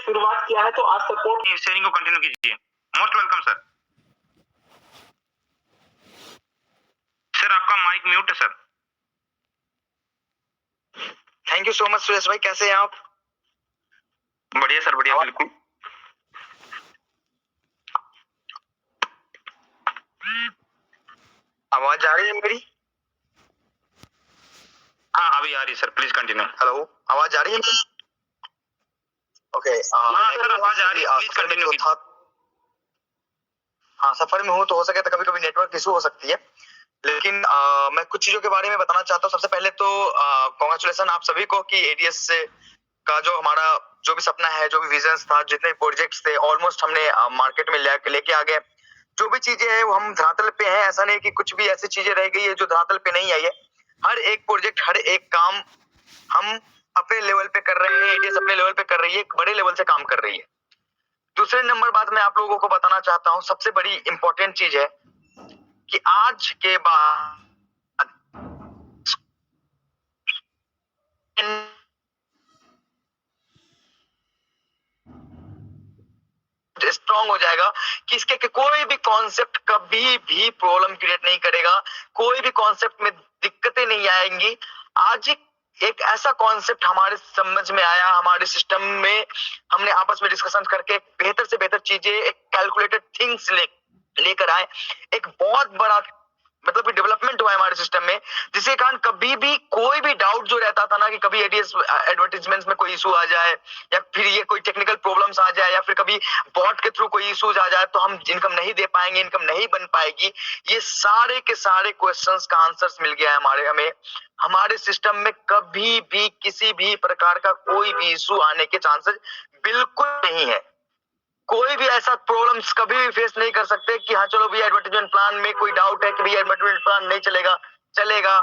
शुरुआत किया है तो आज सपोर्ट शेयरिंग को कंटिन्यू कीजिए। Most welcome sir. सर आपका माइक म्यूट है sir. Thank you so much Suresh भाई, कैसे हैं आप? बढ़िया सर, बढ़िया बिल्कुल। आवाज आ रही है मेरी? हाँ अभी आ रही है सर, प्लीज कंटिन्यू। हेलो, आवाज आ रही है मेरी? ओके, हाँ सर आवाज आ रही है, प्लीज कंटिन्यू कीजिए। हाँ, सफर में हूँ तो हो सके तो कभी कभी नेटवर्क इशू हो सकती है, लेकिन मैं कुछ चीजों के बारे में बताना चाहता हूँ। सबसे पहले तो कॉन्ग्रेचुलेसन आप सभी को कि एडीएस से का जो हमारा जो भी सपना है, जो भी विजन्स था, जितने प्रोजेक्ट्स थे, ऑलमोस्ट हमने मार्केट में लेके आ गए। जो भी चीजें हैं वो हम धरातल पे हैं, ऐसा नहीं कि कुछ भी ऐसी चीजें रह गई है जो धरातल पे नहीं आई है। हर एक प्रोजेक्ट, हर एक काम हम अपने लेवल पे कर रहे हैं, एडीएस अपने लेवल पे कर रही है, एक बड़े लेवल से काम कर रही है। दूसरे नंबर बात मैं आप लोगों को बताना चाहता हूँ, सबसे बड़ी इंपॉर्टेंट चीज है कि आज के बाद स्ट्रॉन्ग हो जाएगा कि इसके कोई भी कॉन्सेप्ट कभी भी प्रॉब्लम क्रिएट नहीं करेगा, कोई भी कॉन्सेप्ट में दिक्कतें नहीं आएंगी। आज एक ऐसा कॉन्सेप्ट हमारे समझ में आया, हमारे सिस्टम में हमने आपस में डिस्कशन करके बेहतर से बेहतर चीजें, एक कैलकुलेटेड थिंग्स लेकर आए। एक बहुत बड़ा मतलब कि डेवलपमेंट हुआ है हमारे सिस्टम में, जिसके कारण कभी भी कोई भी डाउट जो रहता था ना कि कभी एडीएस एडवर्टाइजमेंट्स में कोई इशू आ जाए या फिर ये कोई टेक्निकल प्रॉब्लम्स आ जाए या फिर कभी बॉट के थ्रू कोई इश्यूज आ जाए तो हम इनकम नहीं दे पाएंगे, इनकम नहीं बन पाएगी, ये सारे के सारे क्वेश्चंस का आंसर्स मिल गया है हमें। हमारे सिस्टम में कभी भी किसी भी प्रकार का कोई भी इशू आने के चांसेस बिल्कुल नहीं है। कोई भी ऐसा प्रॉब्लम्स कभी भी फेस नहीं कर सकते कि हाँ चलो भैया एडवर्टाइजमेंट प्लान में कोई डाउट है कि भैया एडवर्टाइजमेंट प्लान नहीं चलेगा,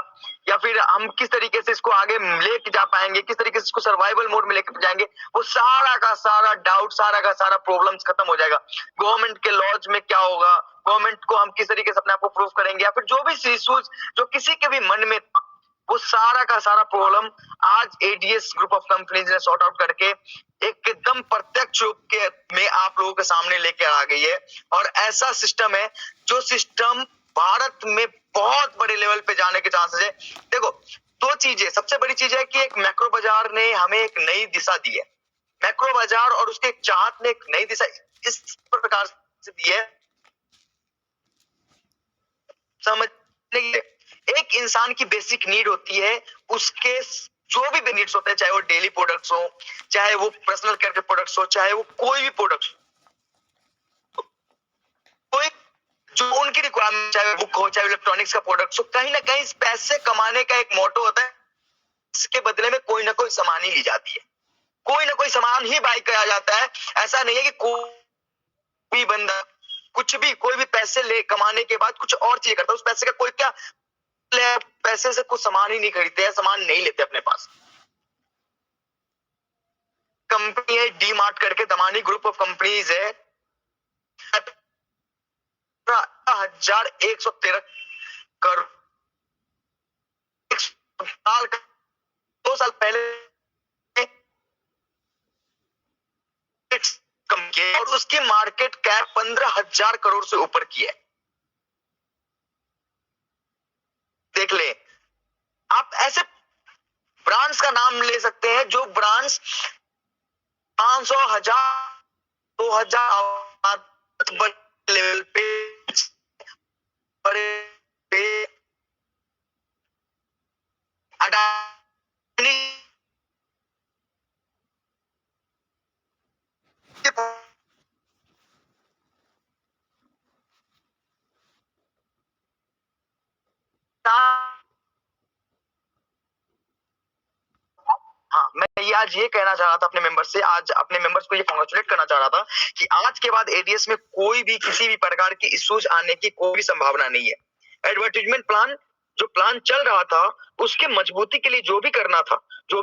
या फिर हम किस तरीके से इसको आगे लेके जा पाएंगे, किस तरीके से इसको सर्वाइवल मोड में लेके जाएंगे, वो सारा का सारा डाउट, सारा का सारा प्रॉब्लम्स खत्म हो जाएगा। गवर्नमेंट के लॉज में क्या होगा, गवर्नमेंट को हम किस तरीके से अपने आप को प्रूव करेंगे, या फिर जो भी इश्यूज जो किसी के भी मन में था, वो सारा का सारा प्रॉब्लम आज एडीएस ग्रुप ऑफ कंपनीज ने सॉर्ट आउट करके एकदम प्रत्यक्ष रूप के में आप लोगों के सामने लेके आ गई है। और ऐसा सिस्टम है जो सिस्टम भारत में बहुत बड़े लेवल पे जाने के चांसेस है। देखो, दो चीजें, सबसे बड़ी चीज है कि एक मैक्रो बाजार ने हमें एक नई दिशा दी है। मैक्रो बाजार और उसके एक चाहत ने एक नई दिशा इस प्रकार से दी है, समझने के लिए एक इंसान की बेसिक नीड होती है, उसके जो भी नीड्स होते हैं, चाहे वो डेली प्रोडक्ट्स हो, चाहे वो पर्सनल केयर के प्रोडक्ट्स हो, चाहे वो कोई भी प्रोडक्ट्स, कोई जो उनकी रिक्वायरमेंट, चाहे बुक हो, चाहे इलेक्ट्रॉनिक्स का प्रोडक्ट्स हो, कहीं ना कहीं पैसे कमाने का एक मोटो होता है, इसके बदले में कोई ना कोई सामान ही ली जाती है, कोई ना कोई सामान ही बाय किया जाता है। ऐसा नहीं है कि कोई बंदा कुछ भी, कोई भी पैसे ले कमाने के बाद कुछ और चीज करता है, उस पैसे का कोई क्या, पैसे से कुछ सामान ही नहीं खरीदते हैं, सामान नहीं लेते अपने पास। कंपनी है डी मार्ट करके, दमानी ग्रुप ऑफ कंपनीज है, 1113 करोड़, 2 साल पहले कम किए और उसकी मार्केट कैप 15,000 करोड़ से ऊपर की है। देख ले, आप ऐसे ब्रांड्स का नाम ले सकते हैं जो ब्रांड्स 500, 1000, 2000 लेवल पे बड़े पे अडानी हाँ, मैं ये आज ये कहना चाह रहा था अपने मेंबर्स से, आज अपने मेंबर्स को ये कांग्रेचुलेट करना चाह रहा था कि आज के बाद एडीएस में कोई भी किसी भी प्रकार की इश्यूज आने की कोई भी संभावना नहीं है। एडवर्टाइजमेंट प्लान जो प्लान चल रहा था, उसके मजबूती के लिए जो भी करना था, जो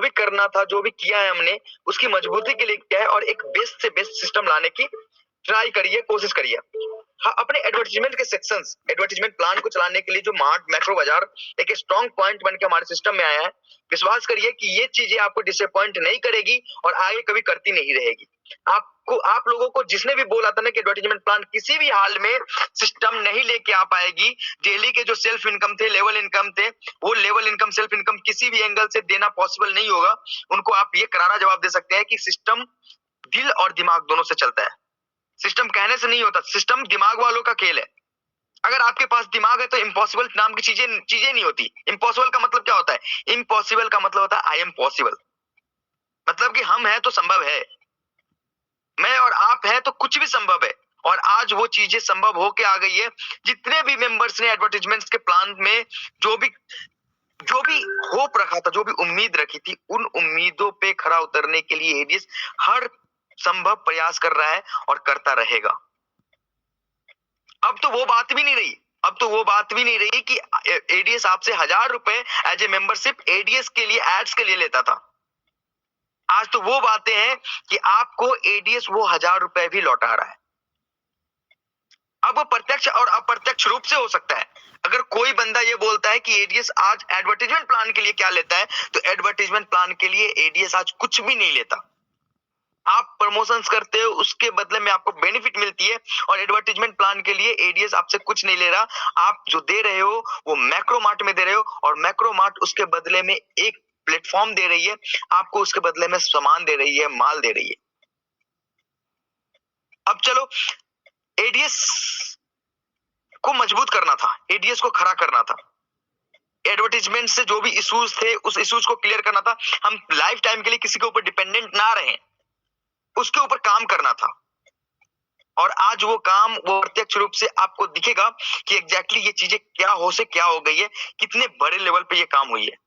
भी किया है हमने, उसकी मजबूती के लिए किया है और एक बेस्ट से बेस्ट सिस्टम लाने की ट्राई करिए, कोशिश करिए। हाँ, अपने एडवर्टाइजमेंट के सेक्शंस, एडवर्टाइजमेंट प्लान को चलाने के लिए जो मैक्रो बाजार एक स्ट्रॉन्ग पॉइंट बन के हमारे सिस्टम में आया है, विश्वास करिए कि ये चीजें आपको डिसअपॉइंट नहीं करेगी और आगे कभी करती नहीं रहेगी। आपको, आप लोगों को जिसने भी बोला था ना कि एडवर्टाइजमेंट प्लान किसी भी हाल में सिस्टम नहीं लेके आ पाएगी, डेली के जो सेल्फ इनकम थे, लेवल इनकम थे, वो लेवल इनकम, सेल्फ इनकम किसी भी एंगल से देना पॉसिबल नहीं होगा, उनको आप ये करारा जवाब दे सकते हैं कि सिस्टम दिल और दिमाग दोनों से चलता है। सिस्टम कहने से नहीं होता, सिस्टम दिमाग वालों का खेल है। अगर आपके पास दिमाग है तो इम्पॉसिबल नाम की चीजें नहीं होती। इम्पॉसिबल का मतलब क्या होता है? इम्पॉसिबल का मतलब होता है आई एम पॉसिबल, मतलब कि हम हैं तो संभव है, मैं और आप हैं तो कुछ भी संभव है। और आज वो चीजें संभव होके आ गई है। जितने भी मेंबर्स ने एडवर्टाइजमेंट्स के प्लान में जो भी होप रखा था, जो भी उम्मीद रखी थी, उन उम्मीदों पे खरा उतरने के लिए एडीएस हर संभव प्रयास कर रहा है और करता रहेगा। अब तो वो बात भी नहीं रही, अब तो वो बात भी नहीं रही कि एडीएस आपसे 1000 रुपए एज ए मेंबरशिप एडीएस के लिए, एड्स के लिए लेता था। आज तो वो बातें हैं कि आपको एडीएस वो 1000 रुपए भी लौटा रहा है। अब वो प्रत्यक्ष और अप्रत्यक्ष रूप से हो सकता है। अगर कोई बंदा ये बोलता है कि एडीएस आज एडवर्टाइजमेंट प्लान के लिए क्या लेता है, तो एडवर्टाइजमेंट प्लान के लिए एडीएस आज कुछ भी नहीं लेता। आप प्रमोशंस करते हो, उसके बदले में आपको बेनिफिट मिलती है, और एडवर्टाइजमेंट प्लान के लिए एडीएस आपसे कुछ नहीं ले रहा। आप जो दे रहे हो वो मैक्रो मार्ट में दे रहे हो, और मैक्रो मार्ट उसके बदले में एक प्लेटफॉर्म दे रही है, आपको उसके बदले में सामान दे रही है, माल दे रही है। अब चलो, एडीएस को मजबूत करना था, एडीएस को खड़ा करना था, एडवर्टाइजमेंट से जो भी इश्यूज थे उस इश्यूज को क्लियर करना था, हम लाइफ टाइम के लिए किसी के ऊपर डिपेंडेंट ना रहे, उसके ऊपर काम करना था। और आज वो काम, वो प्रत्यक्ष रूप से आपको दिखेगा कि एग्जैक्टली ये चीजें क्या हो से क्या हो गई है, कितने बड़े लेवल पे ये काम हुई है।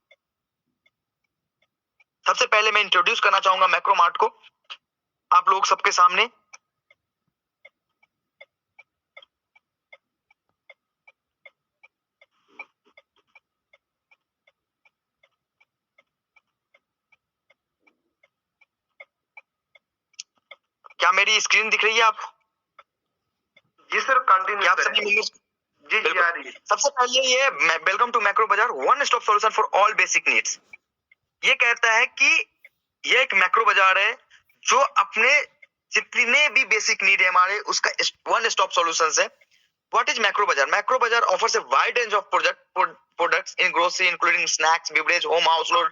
सबसे पहले मैं इंट्रोड्यूस करना चाहूंगा मैक्रो मार्ट को आप लोग सबके सामने। क्या मेरी स्क्रीन दिख रही है आप? जी सर, कंटिन्यू आप सभी करें। जी जी आ रही है। सबसे पहले ये वेलकम टू मैक्रो बाजार, one stop solution for all basic needs. ये कहता है कि ये एक मैक्रो बाजार है जो अपने जितने भी बेसिक नीड है हमारे, उसका वन स्टॉप सॉल्यूशन है। What is macro bazaar? Macro bazaar offers a wide range of products in grocery including snacks, beverage, home household,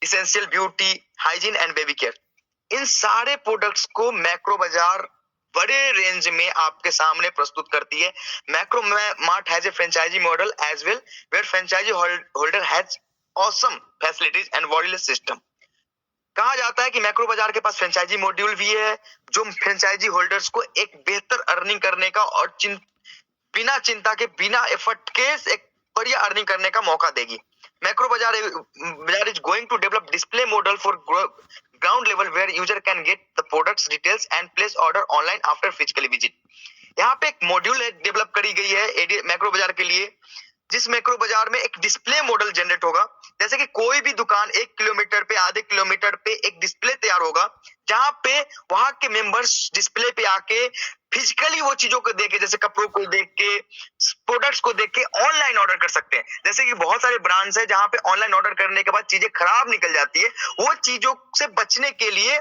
essential, beauty, hygiene and baby care. इन सारे प्रोडक्ट्स को macro बाजार बड़े range में आपके सामने प्रस्तुत करती है। Macro mart has a franchisee model as well, where franchisee holder has awesome facilities and wireless system. कहा जाता है कि मैक्रो बाजार के पास फ्रेंचाइजी मॉड्यूल भी है जो फ्रेंचाइजी होल्डर्स को एक बेहतर अर्निंग करने का और बिना चिंता के, बिना एफर्ट के एक बढ़िया अर्निंग करने का मौका देगी। Macro bazaar is going to develop display model for ground level where user can get the products details and place order online after physically visit. यहाँ पे एक मॉड्यूल डेवलप करी गई है मैक्रो बाजार के लिए, जिस मैक्रो बाजार में एक डिस्प्ले मॉडल जनरेट होगा। जैसे कि कोई भी दुकान 1 किलोमीटर पे, आधे किलोमीटर पे एक डिस्प्ले तैयार होगा, जहां पे वहां के मेंबर्स डिस्प्ले पे आके फिजिकली वो चीजों को देख के, जैसे कपड़ों को देख के, प्रोडक्ट्स को देख के ऑनलाइन ऑर्डर कर सकते हैं। जैसे कि बहुत सारे ब्रांड्स है जहां पे ऑनलाइन ऑर्डर करने के बाद चीजें खराब निकल जाती है, वो चीजों से बचने के लिए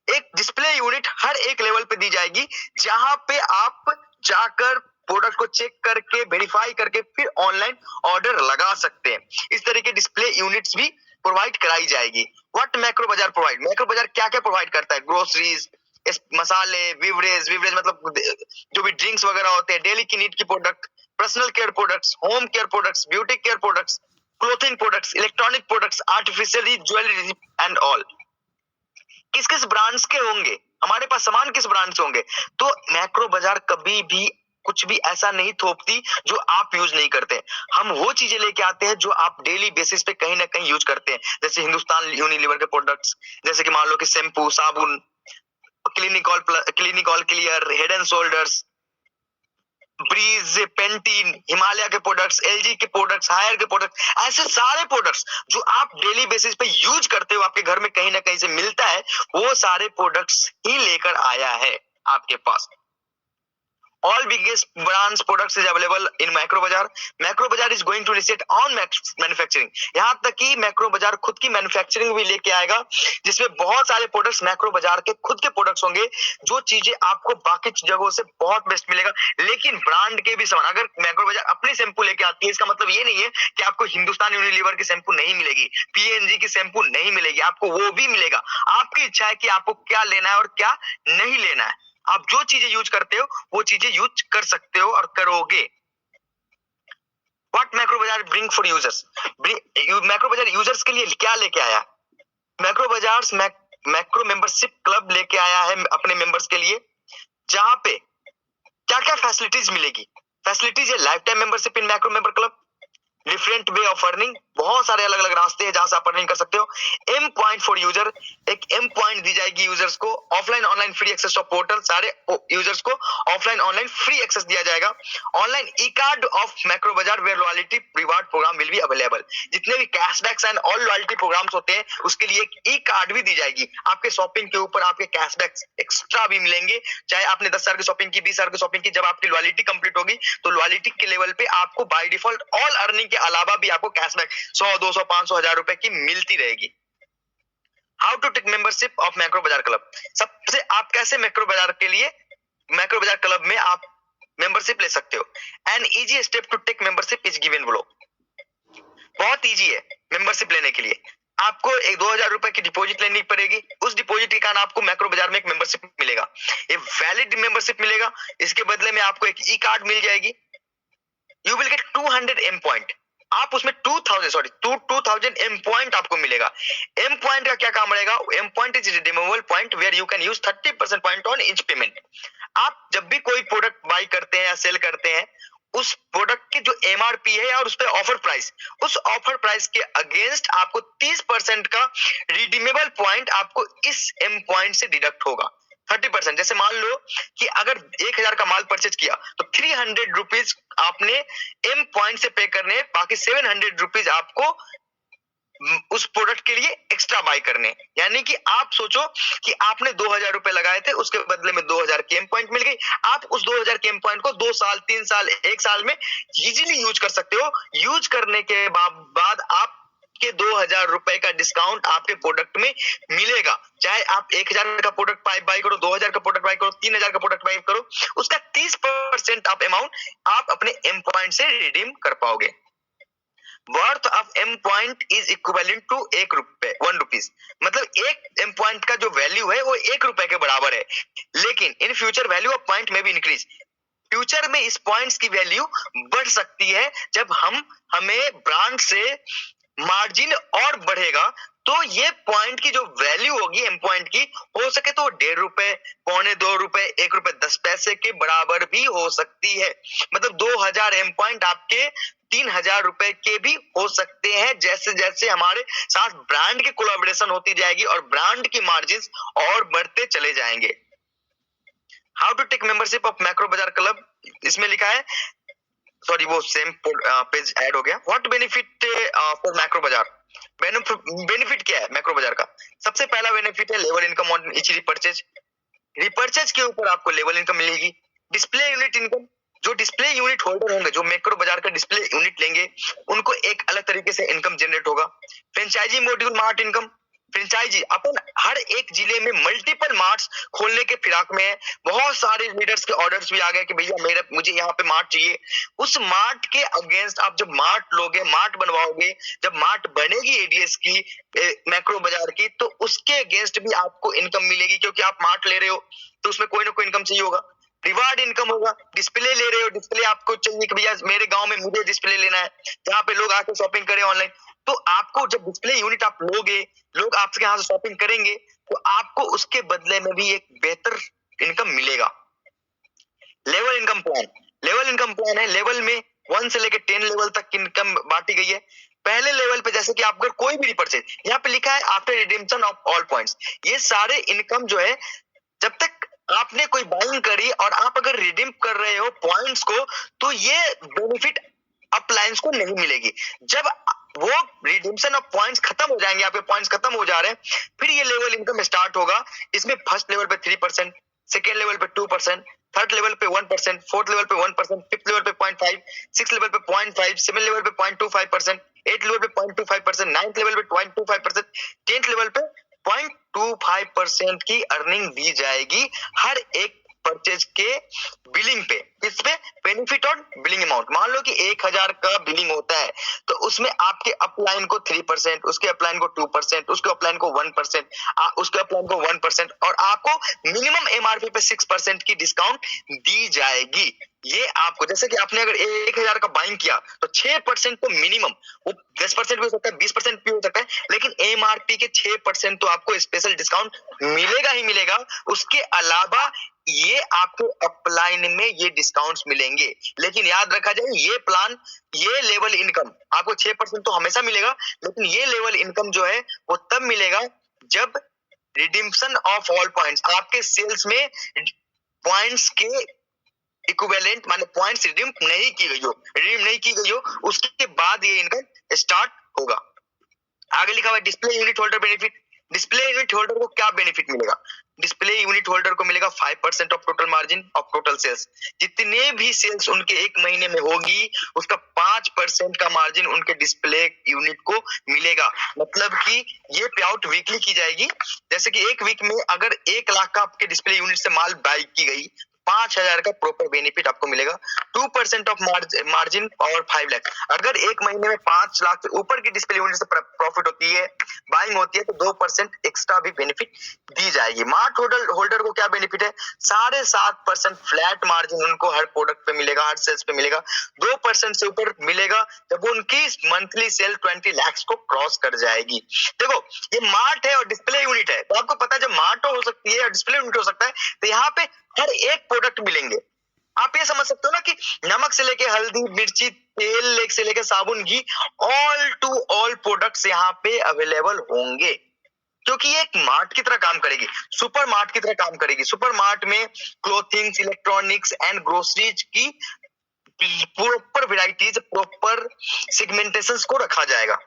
एक डिस्प्ले यूनिट हर एक लेवल पे दी जाएगी, जहां पे आप जाकर प्रोडक्ट को चेक करके, वेरीफाई करके फिर ऑनलाइन ऑर्डर लगा सकते हैं। इस तरह के डिस्प्ले यूनिट्स भी प्रोवाइड कराई जाएगी। व्हाट मैक्रो बाजार प्रोवाइड? मैक्रो बाजार क्या क्या प्रोवाइड करता है? ग्रोसरीज, मसाले, बेवरेज मतलब जो भी ड्रिंक्स वगैरह होते हैं, डेली की नीड की product, personal care products, home care products, beauty care products, clothing products, electronic products, artificial jewellery and all. किस किस ब्रांड्स के होंगे, हमारे पास सामान किस ब्रांड से होंगे? तो मैक्रो बाजार कभी भी कुछ भी ऐसा नहीं थोपती जो आप यूज नहीं करते। हम वो चीजें लेके आते हैं जो आप डेली बेसिस पे कहीं ना कहीं यूज करते हैं। जैसे हिंदुस्तान यूनिलीवर के प्रोडक्ट्स, जैसे कि मान लो कि शैम्पू, साबुन, clinic all clear, head and shoulders, breeze, pantene, Himalaya के प्रोडक्ट्स, एलजी के प्रोडक्ट्स, हायर के प्रोडक्ट्स, ऐसे सारे प्रोडक्ट्स जो आप डेली बेसिस पे यूज करते हो, आपके घर में कहीं ना कहीं से मिलता है, वो सारे प्रोडक्ट्स ही लेकर आया है आपके पास। All biggest brands products is available in Macro Bazaar. Macro Bazaar is going to initiate on manufacturing. यहाँ तक कि Macro Bazaar खुद की मैन्युफैक्चरिंग भी लेके आएगा, जिसमें बहुत सारे प्रोडक्ट्स Macro Bazaar के खुद के प्रोडक्ट्स होंगे, जो चीजें आपको बाकी जगहों से बहुत बेस्ट मिलेगा, लेकिन ब्रांड के भी समान। अगर Macro Bazaar अपनी शैम्पू लेके आती है, इसका मतलब ये नहीं है कि आपको हिंदुस्तान यूनिलीवर की शैम्पू नहीं मिलेगी, PNG की शैम्पू नहीं मिलेगी, आपको वो भी मिलेगा। आपकी इच्छा है कि आपको क्या लेना है और क्या नहीं लेना है। आप जो चीजें यूज करते हो वो चीजें यूज कर सकते हो और करोगे। What Macro Bazaar bring for users? Macro Bazaar users के लिए क्या लेके आया? Macro Bazaar macro membership club लेके आया है अपने मेंबर्स के लिए, जहां पे क्या क्या फैसिलिटीज मिलेगी। फैसिलिटीज है life time membership in macro member club, different way of earning, बहुत सारे अलग अलग रास्ते हैं जहां से आप अर्निंग कर सकते हो। एम पॉइंट फॉर यूजर, एक एम पॉइंट दी जाएगी यूजर्स को। Offline online free access of portal, सारे यूजर्स को ऑफलाइन ऑनलाइन फ्री एक्सेस दिया जाएगा। Online e card of macro bazaar where loyalty reward program will be available. जितने भी cashbacks and all loyalty programs होते हैं उसके लिए एक ई कार्ड भी दी जाएगी। आपके शॉपिंग के ऊपर आपके कैशबैक्स एक्स्ट्रा भी मिलेंगे, चाहे आपने 10,000 की शॉपिंग की, 20,000 की शॉपिंग की, जब आपकी लॉयल्टी कंप्लीट होगी तो लॉयल्टी के लेवल पे आपको बाय डिफॉल्ट ऑल अर्निंग के अलावा भी आपको कैशबैक 100, 200, 500, 1000 रुपए की मिलती रहेगी। How to take membership of macro bazaar club. सबसे आप कैसे मैक्रो बाजार के लिए मैक्रो बाजार क्लब में आप मेंबरशिप ले सकते हो। An easy step to take membership is given below. बहुत इजी है मेंबरशिप लेने के लिए। आपको एक 2000 रुपए की डिपॉजिट लेनी पड़ेगी। उस डिपॉजिट के कारण आपको मैक्रो बाजार में एक मेंबरशिप मिलेगा, ये वैलिड मेंबरशिप मिलेगा। इसके बदले में आपको एक ई कार्ड मिल जाएगी। You will get 200 M point. आप उसमें 2000 एम पॉइंट आपको मिलेगा। एम पॉइंट का क्या काम रहेगा? M point is redeemable point where you can use 30% point on each payment. आप जब भी कोई प्रोडक्ट बाई करते हैं या सेल करते हैं, उस प्रोडक्ट की जो एमआरपी है और उस पे ऑफर प्राइस, उस ऑफर प्राइस के अगेंस्ट आपको 30% का रिडीमेबल पॉइंट आपको इस एम पॉइंट से डिडक्ट होगा। 30%। जैसे मान लो कि अगर 1000 का माल परचेज किया तो 300 रुपीज आपने एम पॉइंट से पे करने, बाकी 700 रुपीज आपको उस प्रोडक्ट के लिए एक्स्ट्रा बाय करने। यानी कि आप सोचो कि आपने 2000 रुपए लगाए थे, उसके बदले में 2000 की एम पॉइंट मिल गई। आप उस 2000 की एम पॉइंट को 2 साल, 3 साल, 1 साल में इजीली यूज कर सकते हो। यूज करने के बाद आप के 2000 रुपए का डिस्काउंट आपके प्रोडक्ट में मिलेगा। चाहे आप 1000 का प्रोडक्ट बाय करो, 2000 का प्रोडक्ट बाय करो, 3000 का प्रोडक्ट बाय करो, उसका 30% आप अमाउंट आप अपने एम पॉइंट से रिडीम कर पाओगे। Worth of M point is equivalent to 1 rupees. मतलब एक एम पॉइंट का जो वैल्यू है वो 1 रुपए के बराबर है। लेकिन in future value of point में भी इंक्रीज। फ्यूचर में इस पॉइंट्स की वैल्यू बढ़ सकती है जब हमें ब्रांड से मार्जिन और बढ़ेगा, तो ये पॉइंट की जो वैल्यू होगी एम पॉइंट की, हो सके तो 1.5 रुपए, 2.25 रुपए, 1 रुपए 10 पैसे के बराबर भी हो सकती है। मतलब 2000 एम पॉइंट आपके 3000 रुपए के भी हो सकते हैं, जैसे जैसे हमारे साथ ब्रांड की कोलैबोरेशन होती जाएगी और ब्रांड की मार्जिन और बढ़ते चले जाएंगे। How to take membership of macro bazaar club, इसमें लिखा है, सॉरी वो सेम पेज ऐड हो गया। व्हाट बेनिफिट फॉर मैक्रो बाजार। बेनिफिट क्या है मैक्रो बाजार का? सबसे पहला बेनिफिट है level income on each repurchase. Repurchase के ऊपर आपको लेवल इनकम मिलेगी। डिस्प्ले यूनिट इनकम, जो डिस्प्ले यूनिट होल्डर होंगे, जो मैक्रो बाजार का डिस्प्ले यूनिट लेंगे, उनको एक अलग तरीके से इनकम जनरेट होगा। Franchisee module mart income. Franchisee अपन हर एक जिले में मल्टीपल मार्ट्स खोलने के फिराक में है। बहुत सारे लीडर्स के ऑर्डर्स भी आ गए कि भैया मुझे यहाँ पे मार्ट चाहिए। उस मार्ट के अगेंस्ट आप जब मार्ट लोगे, मार्ट बनवाओगे, जब मार्ट बनेगी एडीएस की, मैक्रो बाजार की, तो उसके अगेंस्ट भी आपको इनकम मिलेगी, क्योंकि आप मार्ट ले रहे हो तो उसमें कोई ना कोई इनकम चाहिए होगा। रिवार्ड इनकम होगा। डिस्प्ले ले रहे हो, डिस्प्ले आपको चाहिए कि भैया मेरे गांव में मुझे डिस्प्ले लेना है, जहाँ पे लोग आके शॉपिंग करें ऑनलाइन, तो आपको जब डिस्प्ले यूनिट आप लोगे, लोग आपके यहाँ से शॉपिंग करेंगे, तो आपको उसके बदले में भी एक बेहतर इनकम मिलेगा। Level income plan. Level income plan है, लेवल में 1 से लेकर 10 लेवल तक इनकम बांटी गई है। पहले लेवल पे जैसे कि आप अगर कोई भी रिपर्चेज, यहाँ पे लिखा है आफ्टर रिडीम्पशन ऑफ ऑल पॉइंट्स, ये सारे इनकम जो है, जब तक आपने कोई बाइंग करी और आप अगर रिडीम कर रहे हो पॉइंट्स को, तो ये बेनिफिट अपलायंस को नहीं मिलेगी। जब वो रिडीम्पशन ऑफ पॉइंट्स खत्म हो जाएंगे, आपके पॉइंट्स खत्म हो जा रहे हैं, फिर ये लेवल इनकम स्टार्ट होगा। इसमें फर्स्ट लेवल पे 3%, सेकेंड लेवल पे 2%, थर्ड लेवल पे 1%, फोर्थ लेवल पे 1%, फिफ्थ लेवल पे 0.5, सिक्स लेवल पे 0.5, सेवन लेवल पे 0.25%, एट लेवल पे 0.25%, नाइन्थ लेवल पे 0.25%, टेंथ लेवल पे 0.25% की अर्निंग दी जाएगी हर एक परचेज के बिलिंग पे। इसमें बेनिफिट और बिलिंग अमाउंट, मान लो कि 1000 का बिलिंग होता है तो उसमें आपके अपलाइन को 3%, उसके अपलाइन को 2%, उसके अपलाइन को 1%, उसके अपलाइन को 1% और आपको मिनिमम एमआरपी पे 6% की डिस्काउंट दी जाएगी। ये आपको, जैसे कि आपने अगर 1000 का बाइंग किया तो 6% तो मिनिमम, वो 10% भी हो सकता है, 20% भी हो सकता है, लेकिन एमआरपी के 6% तो आपको स्पेशल डिस्काउंट मिलेगा ही मिलेगा। उसके अलावा ये आपको अपलाइन में ये डिस्काउंट्स मिलेंगे। लेकिन याद रखा जाए, ये प्लान, ये लेवल इनकम आपको 6% तो हमेशा मिलेगा, लेकिन ये लेवल इनकम जो है वो तब मिलेगा जब रिडीम्पशन ऑफ ऑल पॉइंट्स, आपके सेल्स में पॉइंट्स के इक्विवेलेंट माने पॉइंट्स रिडीम नहीं की गई हो, उसके बाद ये इनकम स्टार्ट होगा। आगे लिखा हुआ है display unit holder benefit. Display unit holder को क्या बेनिफिट मिलेगा? डिस्प्ले यूनिट होल्डर को मिलेगा 5% off total margin of total sales. जितने भी सेल्स उनके एक महीने में होगी उसका 5% का मार्जिन उनके डिस्प्ले यूनिट को मिलेगा। मतलब कि ये पे आउट वीकली की जाएगी। जैसे कि एक वीक में अगर 1 लाख का आपके डिस्प्ले यूनिट से माल बाई की गई, 5000 का प्रॉपर बेनिफिट आपको मिलेगा। 2% ऑफ मार्जिन और 5 लाख। अगर एक महीने में 5 लाख से ऊपर की डिस्प्ले यूनिट से प्रॉफिट होती है, बाइंग होती है, तो 2% एक्स्ट्रा भी बेनिफिट दी जाएगी। मार्ट होल्डर को क्या बेनिफिट है? 7.5% फ्लैट मार्जिन उनको हर प्रोडक्ट पे मिलेगा, हर सेल्स पे मिलेगा। 2% से ऊपर मिलेगा जब उनकी मंथली सेल 20 लाख को क्रॉस कर जाएगी। देखो, ये मार्ट है और डिस्प्ले यूनिट है, तो आपको पता है जब मार्ट हो सकती है और डिस्प्ले यूनिट हो सकता है, तो यहाँ पे हर एक प्रोडक्ट मिलेंगे। आप ये समझ सकते हो ना कि नमक से लेके हल्दी, मिर्ची, तेल से लेके साबुन, घी, ऑल टू ऑल प्रोडक्ट्स यहाँ पे अवेलेबल होंगे, क्योंकि ये एक मार्ट की तरह काम करेगी, सुपर मार्ट की तरह काम करेगी। सुपर मार्ट में क्लोथिंग्स, इलेक्ट्रॉनिक्स एंड ग्रोसरीज की प्रॉपर वैरायटीज, प्रॉपर सेगमेंटेशंस को रखा जाएगा।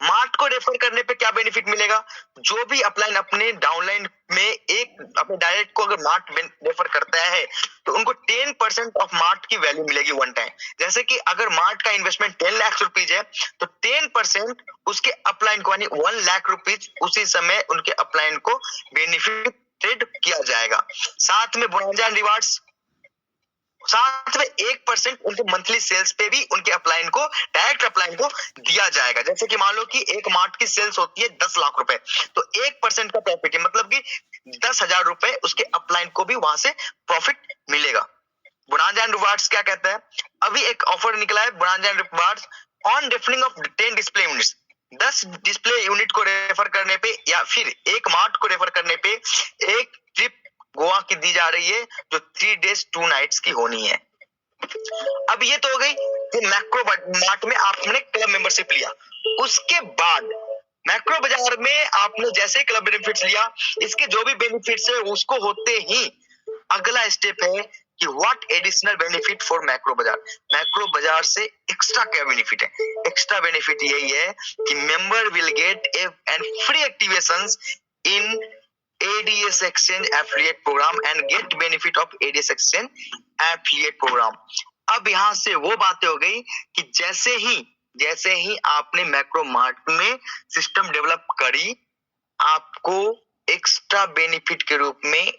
मार्ट को रेफर करने पे क्या बेनिफिट मिलेगा? जो भी अपलाइन अपने डाउनलाइन में एक अपने डायरेक्ट को अगर मार्ट रेफर करता है तो उनको 10% ऑफ मार्ट की वैल्यू मिलेगी वन टाइम। जैसे कि अगर मार्ट का इन्वेस्टमेंट 10 लाख रुपीज है तो 10% उसके अपलाइन को यानी 1 लाख रुपीज उसी समय उनके अपलाइन को बेनिफिटेड किया जाएगा। साथ में बोनस एंड रिवार्ड्स, साथ में 1% उनके मंथली सेल्स पे भी उनके अपलाइन को, डायरेक्ट अपलाइन को दिया जाएगा। जैसे कि मान लो कि एक मार्ट की सेल्स होती है 10 लाख रुपए, तो 1% का प्रॉफिट है, मतलब कि 10,000 रुपए उसके अपलाइन को भी वहां से प्रॉफिट मिलेगा। बोनांजा एंड रिवार्ड्स क्या कहता है? अभी एक ऑफर निकला है bonanza and rewards on referring of 10 display units. 10 display unit को रेफर करने पे या फिर एक मार्ट को रेफर करने पे एक ट्रिप गोवा की दी जा रही है जो 3 days 2 nights की होनी है। अब ये तो हो गई कि मैक्रो मार्ट में आपने क्लब मेंबरशिप लिया, उसके बाद मैक्रो बाजार में आपने जैसे क्लब बेनिफिट्स लिया, इसके जो भी बेनिफिट्स है उसको होते ही अगला स्टेप है कि what additional benefit for macro bazaar. Macro बाजार से एक्स्ट्रा क्या बेनिफिट है? एक्स्ट्रा बेनिफिट यही है कि member will get and free activations in ADS Exchange Affiliate Program and get benefit of ADS Exchange Affiliate Program। अब यहां से वो बातें हो गई कि जैसे ही आपने मैक्रो मार्ट में सिस्टम डेवलप करी, आपको एक्स्ट्रा बेनिफिट के रूप में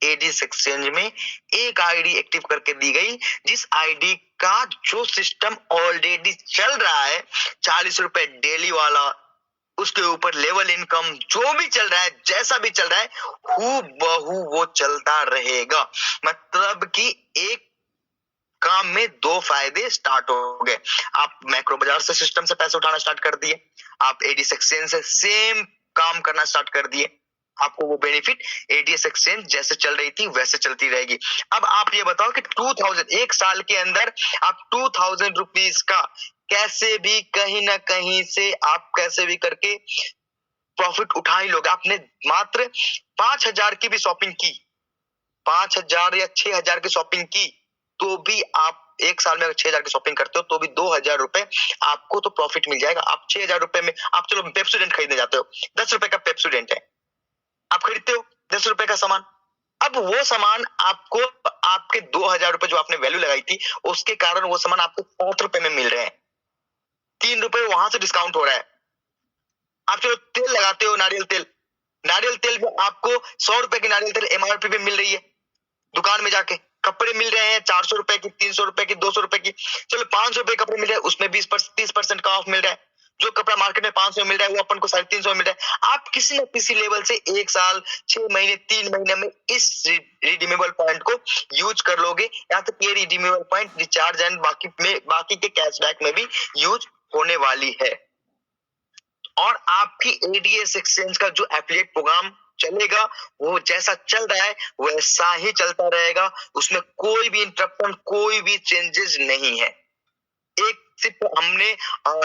ADS एक्सचेंज में एक आईडी एक्टिव करके दी गई, जिस आईडी का जो सिस्टम ऑलरेडी चल रहा है 40 रुपए डेली वाला, उसके ऊपर लेवल इनकम जो भी चल रहा है, जैसा भी चल रहा है, हूबहू वो चलता रहेगा। मतलब कि एक काम में 2 फायदे स्टार्ट हो गए। आप मैक्रो बाजार से सिस्टम से पैसे उठाना स्टार्ट कर दिए, आप एडीएस एक्सचेंज से सेम काम करना स्टार्ट कर दिए, आपको वो बेनिफिट एडीएस एक्सचेंज जैसे चल रही थी वैसे चलती रहेगी। अब आप ये बताओ कि 2000 एक साल के अंदर आप 2000 रुपीज का कैसे भी कहीं ना कहीं से आप कैसे भी करके प्रॉफिट उठा ही लोगे। आपने मात्र 5000 की भी शॉपिंग की, 5000 या 6000 की शॉपिंग की, तो भी आप एक साल में अगर 6000 की शॉपिंग करते हो तो भी 2000 रुपए आपको तो प्रॉफिट मिल जाएगा। आप 6000 रुपए में आप चलो पेप्सोडेंट खरीदने जाते हो, 10 रुपए का पेप्सोडेंट है, आप खरीदते हो 10 रुपए का सामान। अब वो सामान आपको आपके 2000 रुपए जो आपने वैल्यू लगाई थी उसके कारण वो सामान आपको 7 रुपए में मिल रहे हैं। 3 रुपए वहां से डिस्काउंट हो रहा है। आप चलो तेल लगाते हो, नारियल तेल में आपको 100 रुपए की नारियल तेल एमआरपी पे मिल रही है दुकान में जाके। कपड़े मिल रहे हैं 400 रुपए की, 300 रुपए की, 200 रुपए की, चलो 500 रुपए कपड़े मिल रहे हैं, उसमें 30% का ऑफ मिल रहा है। जो कपड़ा मार्केट में 500 में मिल रहा है वो अपन को 350 में मिल रहा है। आप किसी न किसी लेवल से 1 साल, 6 महीने, 3 महीने में इस रिडीमेबल पॉइंट को यूज कर लोगे, या तो ये रिडीमेबल पॉइंट रिचार्ज एंड बाकी के कैशबैक में भी यूज होने वाली है। और आपकी एडीएस एक्सचेंज का जो एफिलिएट प्रोग्राम चलेगा वो जैसा चल रहा है वैसा ही चलता रहेगा, उसमें कोई भी इंटरप्शन, कोई भी चेंजेस नहीं है। एक सिर्फ हमने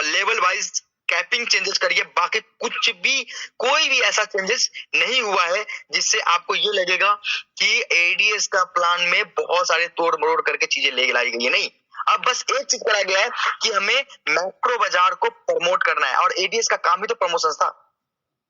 लेवल वाइज कैपिंग चेंजेस करी है, बाकी कुछ भी कोई भी ऐसा चेंजेस नहीं हुआ है जिससे आपको ये लगेगा कि एडीएस का प्लान में बहुत सारे तोड़ मरोड़ करके चीजें ले लाई गई है। नहीं, अब बस एक चीज करा गया है कि हमें मैक्रो बाजार को प्रमोट करना है, और एडीएस का काम ही तो प्रमोशन था।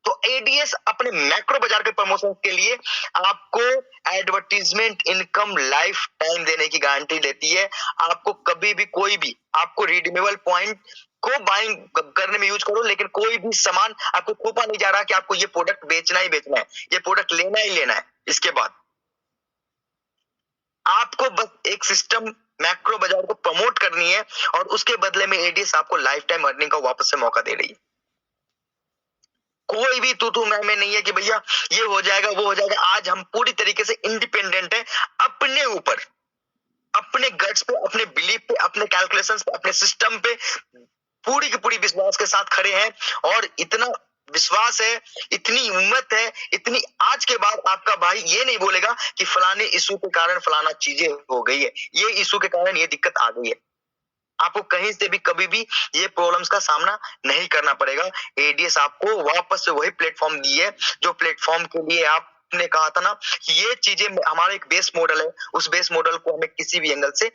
तो एडीएस अपने मैक्रो बाजार के प्रमोशन के लिए आपको एडवर्टीजमेंट इनकम लाइफ टाइम देने की गारंटी देती है। आपको कभी भी कोई भी आपको रिडीमेबल पॉइंट को बाइंग करने में यूज करो, लेकिन कोई भी सामान आपको थोपा नहीं जा रहा कि आपको ये प्रोडक्ट बेचना ही बेचना है, ये प्रोडक्ट लेना ही लेना है। इसके बाद आपको बस एक सिस्टम मैक्रो बाजार को प्रमोट करनी है, और उसके बदले में एडीएस आपको लाइफ टाइम अर्निंग का वापस से मौका दे रही है। कोई भी तू मैं नहीं है कि भैया ये हो जाएगा वो हो जाएगा। आज हम पूरी तरीके से इंडिपेंडेंट है अपने ऊपर, अपने गट्स पे, अपने बिलीफ पे, अपने कैलकुलेशंस पे, अपने सिस्टम पे पूरी की पूरी विश्वास के साथ खड़े हैं। और इतना विश्वास है, इतनी हिम्मत है, इतनी आज के बाद आपका भाई ये नहीं बोलेगा कि फलाने इशू के कारण फलाना चीजें हो गई है, ये इशू के कारण ये दिक्कत आ गई है। आपको कहीं से भी कभी भी ये प्रॉब्लम्स का सामना नहीं करना पड़ेगा। एडीएस आपको वापस से वही प्लेटफॉर्म दी है जो प्लेटफॉर्म के लिए आपने कहा था ना कि ये चीजें हमारा एक बेस मॉडल है, उस बेस मॉडल को हमें किसी भी एंगल से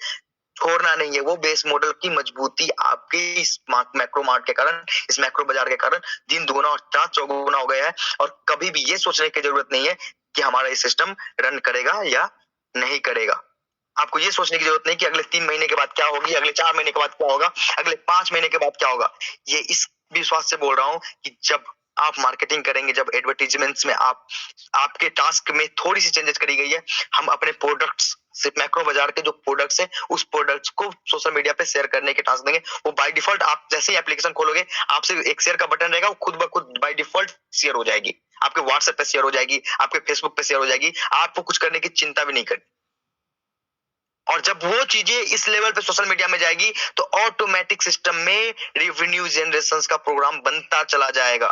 छोड़ना नहीं है। वो बेस मॉडल की मजबूती आपके इस मैक्रो मार्ट के कारण, इस मैक्रो बाजार के कारण दिन दुगुना और रात चौगुना हो गया है। और कभी भी ये सोचने की जरूरत नहीं है कि हमारा ये सिस्टम रन करेगा या नहीं करेगा। आपको ये सोचने की जरूरत नहीं कि अगले 3 महीने के बाद क्या होगी, अगले 4 महीने के बाद क्या होगा, अगले 5 महीने के बाद क्या होगा। ये इस विश्वास से बोल रहा हूं कि जब आप मार्केटिंग करेंगे, जब एडवर्टीजमेंट्स में आपके टास्क में थोड़ी सी चेंजेस करी गई है, हम अपने प्रोडक्ट्स से मैक्रो बाजार के जो प्रोडक्ट्स है उस प्रोडक्ट्स को सोशल मीडिया पे शेयर करने के टास्क देंगे। वो बाय डिफॉल्ट आप जैसे ही एप्लीकेशन खोलोगे आपसे एक शेयर का बटन रहेगा, वो खुद ब खुद बाय डिफॉल्ट शेयर हो जाएगी, आपके व्हाट्सएप पे शेयर हो जाएगी, आपके फेसबुक पे शेयर हो जाएगी। आपको कुछ करने की चिंता भी नहीं करनी। और जब वो चीजें इस लेवल पे सोशल मीडिया में जाएगी तो ऑटोमेटिक सिस्टम में रेवेन्यू जनरेशन का प्रोग्राम बनता चला जाएगा,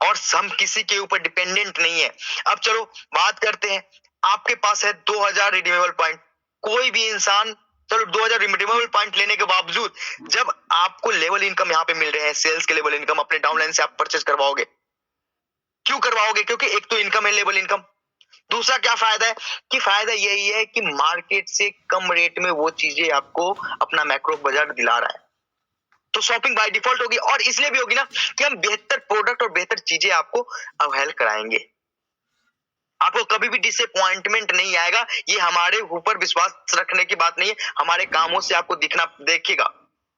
और हम किसी के ऊपर डिपेंडेंट नहीं है। अब चलो बात करते हैं, आपके पास है 2000 रिडीमेबल पॉइंट। कोई भी इंसान, चलो 2000 रिडीमेबल पॉइंट लेने के बावजूद जब आपको लेवल इनकम यहाँ पे मिल रहे हैं, सेल्स के लेवल इनकम अपने डाउनलाइन से आप परचेज करवाओगे। क्यों करवाओगे? क्योंकि एक तो इनकम है, लेवल इनकम। दूसरा क्या फायदा है कि फायदा यही है कि मार्केट से कम रेट में वो चीजें आपको अपना मैक्रो बाजार दिला रहा है, तो शॉपिंग बाय डिफॉल्ट होगी। और इसलिए भी होगी ना कि हम बेहतर प्रोडक्ट और बेहतर चीजें आपको अवेल कराएंगे। आपको कभी भी डिसअपॉइंटमेंट नहीं आएगा। ये हमारे ऊपर विश्वास रखने की बात नहीं है, हमारे कामों से आपको दिखना देखेगा।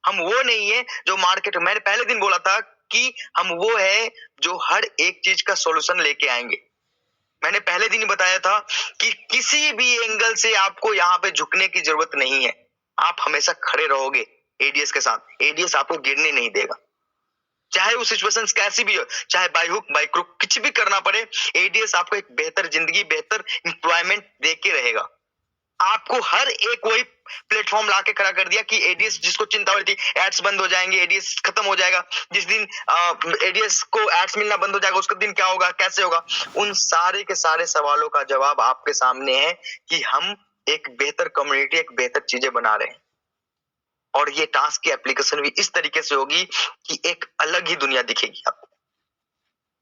हम वो नहीं है जो मार्केट, मैंने पहले दिन बोला था कि हम वो है जो हर एक चीज का सॉल्यूशन लेके आएंगे। मैंने पहले दिन ही बताया था कि किसी भी एंगल से आपको यहाँ पे झुकने की जरूरत नहीं है। आप हमेशा खड़े रहोगे एडीएस के साथ, एडीएस आपको गिरने नहीं देगा। चाहे वो सिचुएशन कैसी भी हो, चाहे बाय हुक बाय क्रुक कुछ भी करना पड़े, एडीएस आपको एक बेहतर जिंदगी, बेहतर एम्प्लॉयमेंट देके रहेगा। आपको हर एक वही प्लेटफॉर्म लाके खड़ा कर दिया कि एडीएस जिसको चिंता हो रही थी एड्स बंद हो जाएंगे, एडीएस खत्म हो जाएगा, जिस दिन एडीएस को एड्स मिलना बंद हो जाएगा उसका दिन क्या होगा, कैसे होगा, उन सारे के सारे सवालों का जवाब आपके सामने है कि हम एक बेहतर कम्युनिटी, एक बेहतर चीजें बना रहे हैं। और ये टास्क की एप्लीकेशन भी इस तरीके से होगी कि एक अलग ही दुनिया दिखेगी आपको।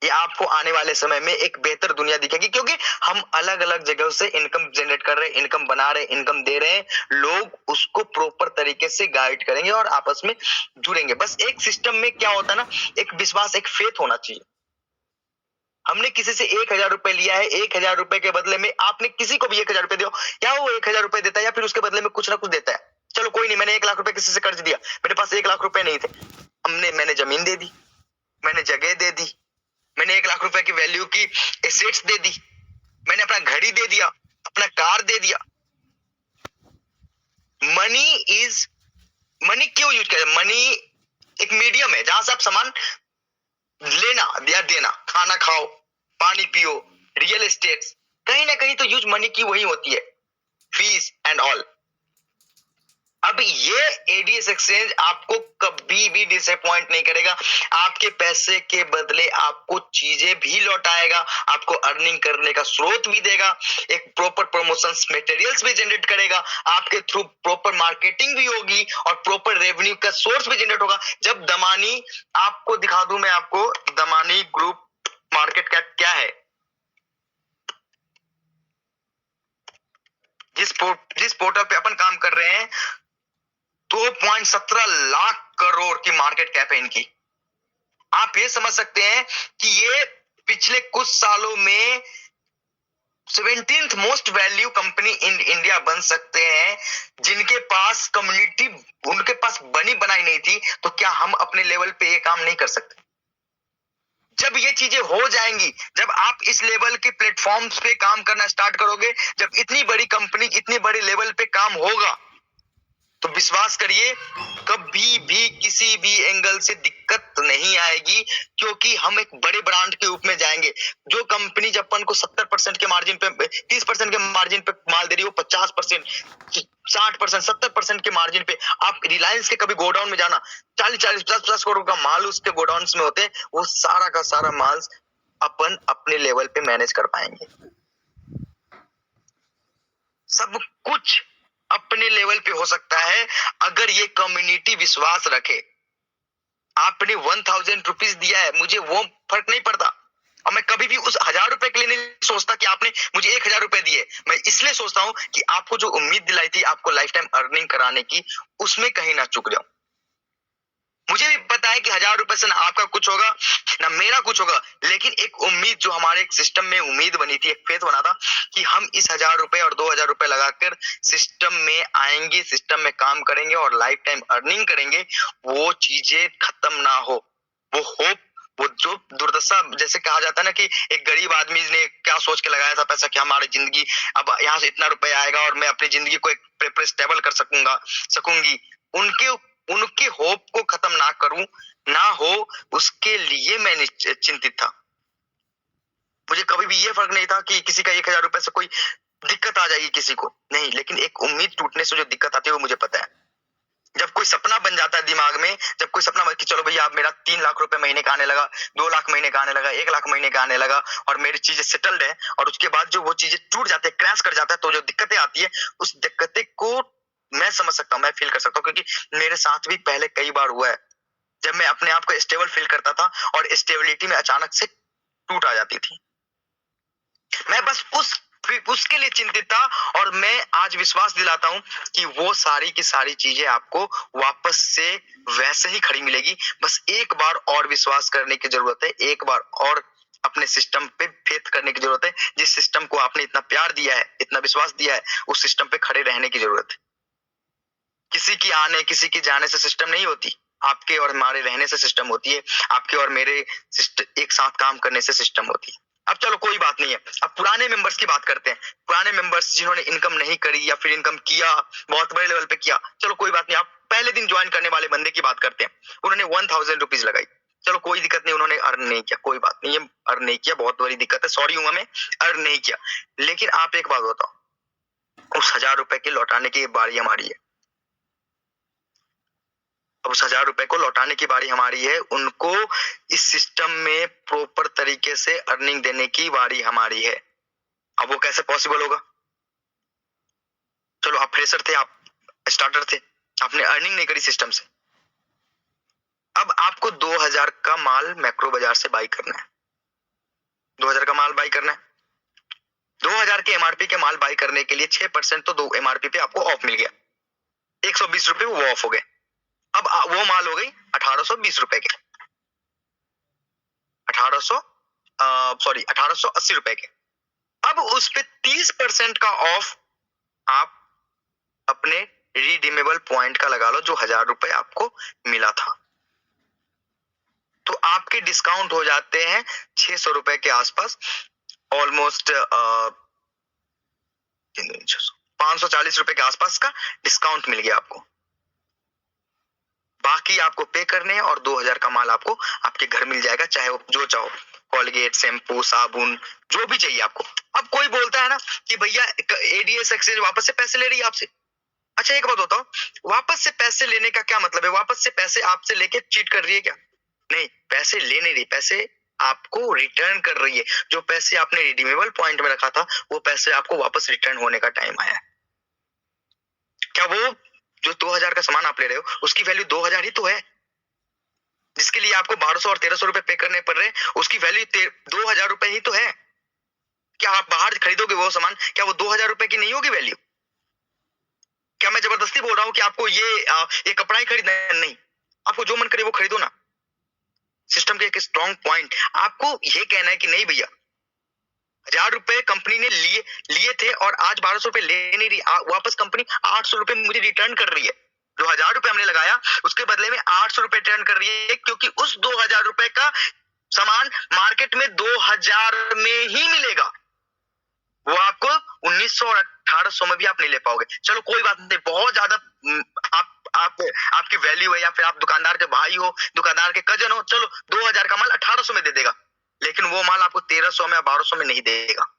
ये आपको आने वाले समय में एक बेहतर दुनिया दिखेगी, क्योंकि हम अलग अलग जगह से इनकम जनरेट कर रहे हैं, इनकम बना रहे हैं, इनकम दे रहे हैं। लोग उसको प्रॉपर तरीके से गाइड करेंगे और आपस में जुड़ेंगे। बस एक सिस्टम में क्या होता है ना, एक विश्वास, एक फेथ होना चाहिए। हमने किसी से 1000 रुपए लिया है, 1000 रुपए के बदले में आपने किसी को भी 1000 रुपए दियो, या वो 1000 रुपए देता है या फिर उसके बदले में कुछ ना कुछ देता है। चलो कोई नहीं, मैंने 1 लाख रुपए किसी से कर्ज दिया, मेरे पास 1 लाख रुपए नहीं थे, मैंने जमीन दे दी, मैंने जगह दे दी, मैंने 1 लाख रुपए की वैल्यू की एसेट्स दे दी, मैंने अपना घड़ी दे दिया, अपना कार दे दिया। मनी क्यों यूज किया? मनी एक मीडियम है जहां से आप सामान लेना या देना, खाना खाओ, पानी पियो, रियल एस्टेट, कहीं ना कहीं तो यूज मनी की वही होती है, फीस एंड ऑल। अब ये एडीएस एक्सचेंज आपको कभी भी डिसअपॉइंट नहीं करेगा, आपके पैसे के बदले आपको चीजें भी लौटाएगा, आपको अर्निंग करने का स्रोत भी देगा, एक प्रॉपर प्रमोशंस मटेरियल्स भी जनरेट करेगा, आपके थ्रू प्रॉपर मार्केटिंग भी होगी और प्रॉपर रेवेन्यू का सोर्स भी जनरेट होगा। जब दमानी, आपको दिखा दूं मैं आपको, दमानी ग्रुप मार्केट कैप क्या है, जिस पोर्टल पे अपन काम कर रहे हैं 2.17 लाख करोड़ की मार्केट कैप है इनकी। आप ये समझ सकते हैं कि ये पिछले कुछ सालों में 17th most value company in India बन सकते हैं, जिनके पास कम्युनिटी उनके पास बनी बनाई नहीं थी। तो क्या हम अपने लेवल पे ये काम नहीं कर सकते? जब ये चीजें हो जाएंगी, जब आप इस लेवल के प्लेटफॉर्म्स पे काम करना स्टार्ट करोगे, जब इतनी बड़ी कंपनी इतनी बड़ी लेवल पे काम होगा, तो विश्वास करिए कभी भी किसी भी एंगल से दिक्कत नहीं आएगी, क्योंकि हम एक बड़े ब्रांड के रूप में जाएंगे। जो कंपनी जब अपन को 70% के मार्जिन पे, 30% के मार्जिन पे माल दे रही हो, 50%, 60%, 70% के मार्जिन पे, आप रिलायंस के कभी गोडाउन में जाना, 40-40, 50-50 करोड़ का माल उसके गोडाउन में होते हैं, वो सारा का सारा माल अपन अपने लेवल पे मैनेज कर पाएंगे। सब कुछ अपने लेवल पे हो सकता है अगर ये कम्युनिटी विश्वास रखे। आपने 1000 रुपीज दिया है, मुझे वो फर्क नहीं पड़ता, और मैं कभी भी उस 1000 रुपए के लिए नहीं सोचता कि आपने मुझे 1000 रुपए दिए। मैं इसलिए सोचता हूं कि आपको जो उम्मीद दिलाई थी आपको लाइफ टाइम अर्निंग कराने की, उसमें कहीं ना चूक जाऊं। मुझे भी पता है कि 1000 रुपए से ना आपका कुछ होगा ना मेरा कुछ होगा, लेकिन एक उम्मीद जो हमारे एक सिस्टम में उम्मीद बनी थी, एक फेथ बना था कि हम इस 1000 रुपए और 2000 रुपए लगाकर सिस्टम में आएंगे, सिस्टम में काम करेंगे और लाइफ टाइम अर्निंग करेंगे, वो चीजें खत्म ना हो। वो होप, वो जो दुर्दशा, जैसे कहा जाता है ना कि एक गरीब आदमी ने क्या सोच के लगाया था पैसा कि हमारी जिंदगी अब यहाँ से इतना रुपया आएगा और मैं अपनी जिंदगी को एक स्टेबल कर सकूंगी, उनके होप को खत्म ना करूं, ना हो, उसके लिए मैं चिंतित था। मुझे कभी भी ये फर्क नहीं था कि किसी का 1000 रुपए से कोई दिक्कत आ जाएगी किसी को, नहीं, लेकिन एक उम्मीद टूटने से जो दिक्कत आती है वो मुझे पता है। जब कोई सपना बन जाता है दिमाग में, जब कोई सपना कि चलो भैया अब मेरा 3 लाख रुपए महीने का आने लगा, 2 लाख महीने का आने लगा, 1 लाख महीने का आने लगा और मेरी चीजें सेटल्ड है, और उसके बाद जो वो चीजें टूट जाती है, क्रैश कर जाता है, तो जो दिक्कतें आती है, उस दिक्कतें को मैं समझ सकता हूँ, मैं फील कर सकता हूँ, क्योंकि मेरे साथ भी पहले कई बार हुआ है जब मैं अपने आप को स्टेबल फील करता था और स्टेबिलिटी में अचानक से टूट आ जाती थी। मैं बस उसके लिए चिंतित था, और मैं आज विश्वास दिलाता हूं कि वो सारी की सारी चीजें आपको वापस से वैसे ही खड़ी मिलेगी। बस एक बार और विश्वास करने की जरूरत है, एक बार और अपने सिस्टम पे फेथ करने की जरूरत है। जिस सिस्टम को आपने इतना प्यार दिया है, इतना विश्वास दिया है, उस सिस्टम पे खड़े रहने की जरूरत है। किसी की आने किसी की जाने से सिस्टम नहीं होती, आपके और हमारे रहने से सिस्टम होती है, आपके और मेरे एक साथ काम करने से सिस्टम होती है। अब चलो कोई बात नहीं है, अब पुराने मेंबर्स की बात करते हैं। पुराने मेंबर्स जिन्होंने इनकम नहीं करी या फिर इनकम किया, बहुत बड़े लेवल पे किया, चलो कोई बात नहीं। आप पहले दिन ज्वाइन करने वाले बंदे की बात करते हैं, उन्होंने 1000 रुपीज लगाई, चलो कोई दिक्कत नहीं, उन्होंने अर्न नहीं किया, कोई बात नहीं, ये अर्न नहीं किया, बहुत बड़ी दिक्कत है, सॉरी हूं मैं, अर्न नहीं किया। लेकिन आप एक बात बताओ, उस 1000 रुपए के लौटाने की बारी हमारी है। उस 1000 रुपए को लौटाने की बारी हमारी है, उनको इस सिस्टम में प्रॉपर तरीके से अर्निंग देने की बारी हमारी है। अब वो कैसे पॉसिबल होगा? चलो आप फ्रेशर थे, आप स्टार्टर थे, आपने अर्निंग नहीं करी सिस्टम से, अब आपको 2000 का माल मैक्रो बाजार से बाई करना है, 2000 का माल बाई करना है। 2000 के एमआरपी के माल बाई करने के लिए 6% तो 2 एमआरपी पे आपको ऑफ मिल गया, 120 रुपए वो ऑफ हो गए। अब वो माल हो गई 1820 रुपए के, 1820 सॉरी 1880 के। अब उस पे 30% का ऑफ आप अपने रिडीमेबल पॉइंट का लगा लो, जो 1000 आपको मिला था, तो आपके डिस्काउंट हो जाते हैं 600 रुपए के आसपास, ऑलमोस्ट 540 रुपए के आसपास का डिस्काउंट मिल गया आपको। बाकी आपको पे करने हैं और 2000 का माल आपको आपके घर मिल जाएगा, चाहे वो जो चाहो, कॉलगेट, शैम्पू, साबुन, जो भी चाहिए आपको। अब कोई बोलता है ना कि भैया एडीएस एक्सचेंज वापस से पैसे ले रही है आपसे। अच्छा एक बात बताओ, वापस से पैसे लेने का क्या मतलब है? वापस से पैसे आपसे लेके चीट कर रही है क्या? नहीं, पैसे ले नहीं रही, पैसे आपको रिटर्न कर रही है। जो पैसे आपने रिडीमेबल पॉइंट में रखा था, वो पैसे आपको वापस रिटर्न होने का टाइम आया है। क्या वो जो 2000 का सामान आप ले रहे हो, उसकी वैल्यू 2000 ही तो है, जिसके लिए आपको 1200 और 1300 रुपए पे करने पड़ रहे हैं, उसकी वैल्यू 2000 रुपए ही तो है। क्या आप बाहर खरीदोगे वो सामान, क्या वो 2000 रुपए की नहीं होगी वैल्यू? क्या मैं जबरदस्ती बोल रहा हूँ कि आपको ये कपड़ा ही खरीदना है? नहीं, आपको जो मन करे वो खरीदो ना। सिस्टम के एक स्ट्रॉन्ग पॉइंट, आपको ये कहना है कि नहीं भैया 1000 रुपए कंपनी ने लिए थे और आज 1200 रुपए ले नहीं रही, वापस कंपनी 800 रुपए मुझे रिटर्न कर रही है। जो 1000 रुपए हमने लगाया उसके बदले में 800 रुपए रिटर्न कर रही है, क्योंकि उस 2000 रुपए का सामान मार्केट में 2000 में ही मिलेगा, वो आपको 1900 और 1800 में भी आप नहीं ले पाओगे। चलो कोई बात नहीं, बहुत ज्यादा आपकी वैल्यू है, या फिर आप दुकानदार के भाई हो, दुकानदार के कजन हो, चलो 2000 का माल 1800 में दे देगा, लेकिन वो माल आपको 1300 में या 1200 में नहीं देगा।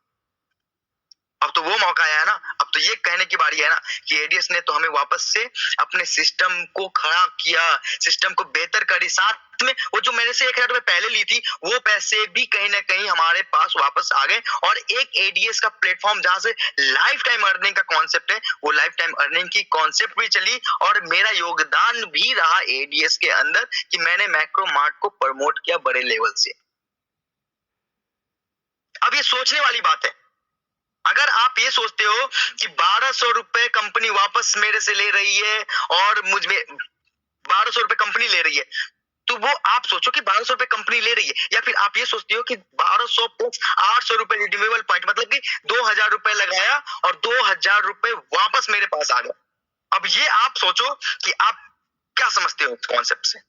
अब तो वो मौका आया है ना, अब तो ये कहने की बारी है ना कि एडीएस ने तो हमें वापस से अपने सिस्टम को खड़ा किया, सिस्टम को बेहतर करी, साथ में वो जो मेरे से 1000 रुपए पहले ली थी वो पैसे भी कहीं ना कहीं हमारे पास वापस आ गए, और एक एडीएस का प्लेटफॉर्म जहां से लाइफ टाइम अर्निंग का कॉन्सेप्ट है, वो लाइफ टाइम अर्निंग की कॉन्सेप्ट भी चली, और मेरा योगदान भी रहा एडीएस के अंदर कि मैंने मैक्रो मार्ट को प्रमोट किया बड़े लेवल से। अब ये सोचने वाली बात है, अगर आप ये सोचते हो कि 1200 रुपए कंपनी वापस मेरे से ले रही है और मुझ में 1200 रुपए कंपनी ले रही है, तो वो आप सोचो कि 1200 रुपए कंपनी ले रही है, या फिर आप ये सोचते हो कि 1200 प्लस 800 रुपए रिडीमेबल पॉइंट, मतलब कि 2000 रुपए लगाया और 2000 रुपए वापस मेरे पास आ गया। अब ये आप सोचो कि आप क्या समझते हो इस कॉन्सेप्ट से।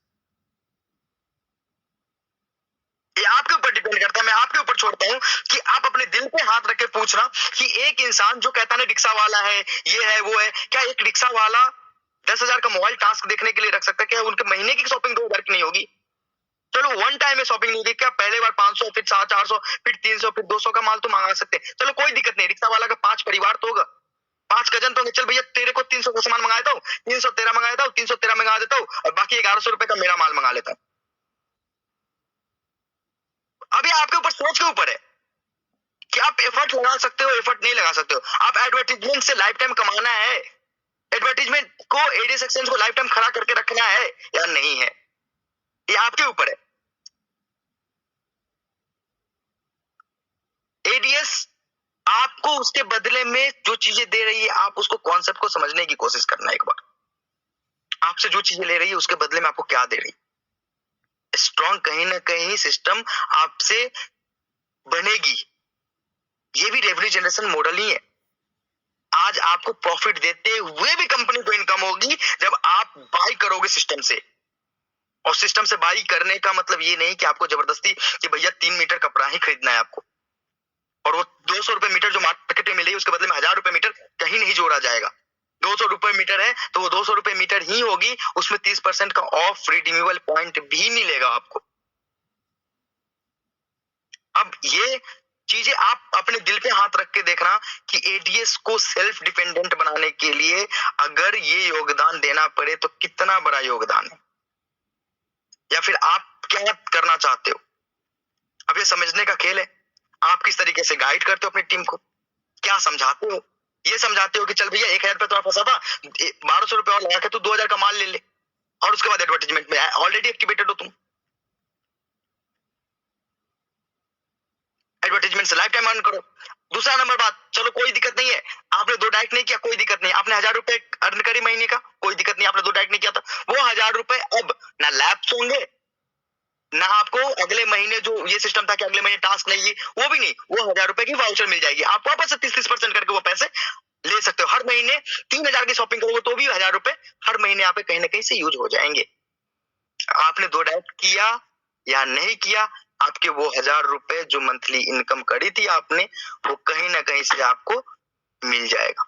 ये आपके ऊपर डिपेंड करता है, मैं आपके ऊपर छोड़ता हूं कि आप अपने दिल पे हाथ रख के पूछना कि एक इंसान जो कहता है रिक्शा वाला है, ये है वो है, क्या एक रिक्शा वाला 10,000 का मोबाइल टास्क देखने के लिए रख सकता है? क्या उनके महीने की शॉपिंग 2000 की नहीं होगी? चलो वन टाइम में शॉपिंग नहीं होगी, क्या पहले बार 500 फिर 400 फिर 300 फिर 200 का माल तो मंगा सकते हैं, चलो कोई दिक्कत नहीं, रिक्शा वाला का 5 परिवार तो होगा, 5 कजन तो होंगे, चल भैया तेरे को 300 का सामान मंगा देता हूँ, 313 मंगा देता हूँ, 313 मंगा देता हूँ, और बाकी 1100 रुपए का मेरा माल मंगा लेता हूँ। अभी आपके ऊपर, सोच के ऊपर है कि आप एफर्ट लगा सकते हो, एफर्ट नहीं लगा सकते हो। आप एडवर्टाइजमेंट से लाइफ टाइम कमाना है, एडवर्टाइजमेंट को एडीएस एक्सचेंज को लाइफ टाइम खड़ा करके रखना है या नहीं है, ये आपके ऊपर है। एडीएस आपको उसके बदले में जो चीजें दे रही है, आप उसको कॉन्सेप्ट को समझने की कोशिश करना एक बार। आपसे जो चीजें ले रही है उसके बदले में आपको क्या दे रही है। स्ट्रॉन्ग कहीं ना कहीं सिस्टम आपसे बनेगी, ये भी रेवेन्यू जनरेशन मॉडल ही है। आज आपको प्रॉफिट देते हुए भी कंपनी को इनकम होगी जब आप बाई करोगे सिस्टम से। और सिस्टम से बाई करने का मतलब ये नहीं कि आपको जबरदस्ती कि भैया 3 मीटर कपड़ा ही खरीदना है आपको, और वो 200 रुपए मीटर जो मार्केट में मिलेगी उसके बदले में 1000 रुपए मीटर कहीं नहीं जोड़ा जाएगा। 200 रुपए मीटर है तो वो 200 रुपए मीटर ही होगी, उसमें 30% का ऑफ रिडीमेबल पॉइंट भी मिलेगा आपको। अब ये चीजें आप अपने दिल पे हाथ रख के देखना कि एडीएस को सेल्फ डिपेंडेंट बनाने के लिए अगर ये योगदान देना पड़े तो कितना बड़ा योगदान है, या फिर आप क्या करना चाहते हो। अब ये समझने का खेल है, आप किस तरीके से गाइड करते हो अपनी टीम को, क्या समझाते हो। ये समझाते हो कि चल भैया 1000 रुपए तुम्हारा फंसा था, 1200 रुपए और लगा के तू 2000 का माल ले ले, और उसके बाद एडवर्टाइजमेंट में ऑलरेडी एक्टिवेटेड हो तुम, एडवर्टाइजमेंट से लाइफ टाइम अर्न करो। दूसरा नंबर बात, चलो कोई दिक्कत नहीं है, आपने 2 डायरेक्ट नहीं किया, कोई दिक्कत नहीं, आपने 1000 रुपए अर्न करी महीने का, कोई दिक्कत नहीं, आपने 2 डायरेक्ट नहीं किया था, वो 1000 रुपए अब ना लैप्स होंगे ना आपको अगले महीने जो ये सिस्टम था कि अगले महीने टास्क नहीं, वो भी नहीं, वो 1000 रुपए की वाउचर मिल जाएगी, आप वापस से 30% करके वो पैसे ले सकते हो। हर महीने 3000 की शॉपिंग करोगे तो भी 1000 रुपए हर महीने आप कहीं ना कहीं से यूज हो जाएंगे। आपने दो डाइट किया या नहीं किया, आपके वो 1000 रुपए जो मंथली इनकम करी थी आपने, वो कहीं ना कहीं से आपको मिल जाएगा।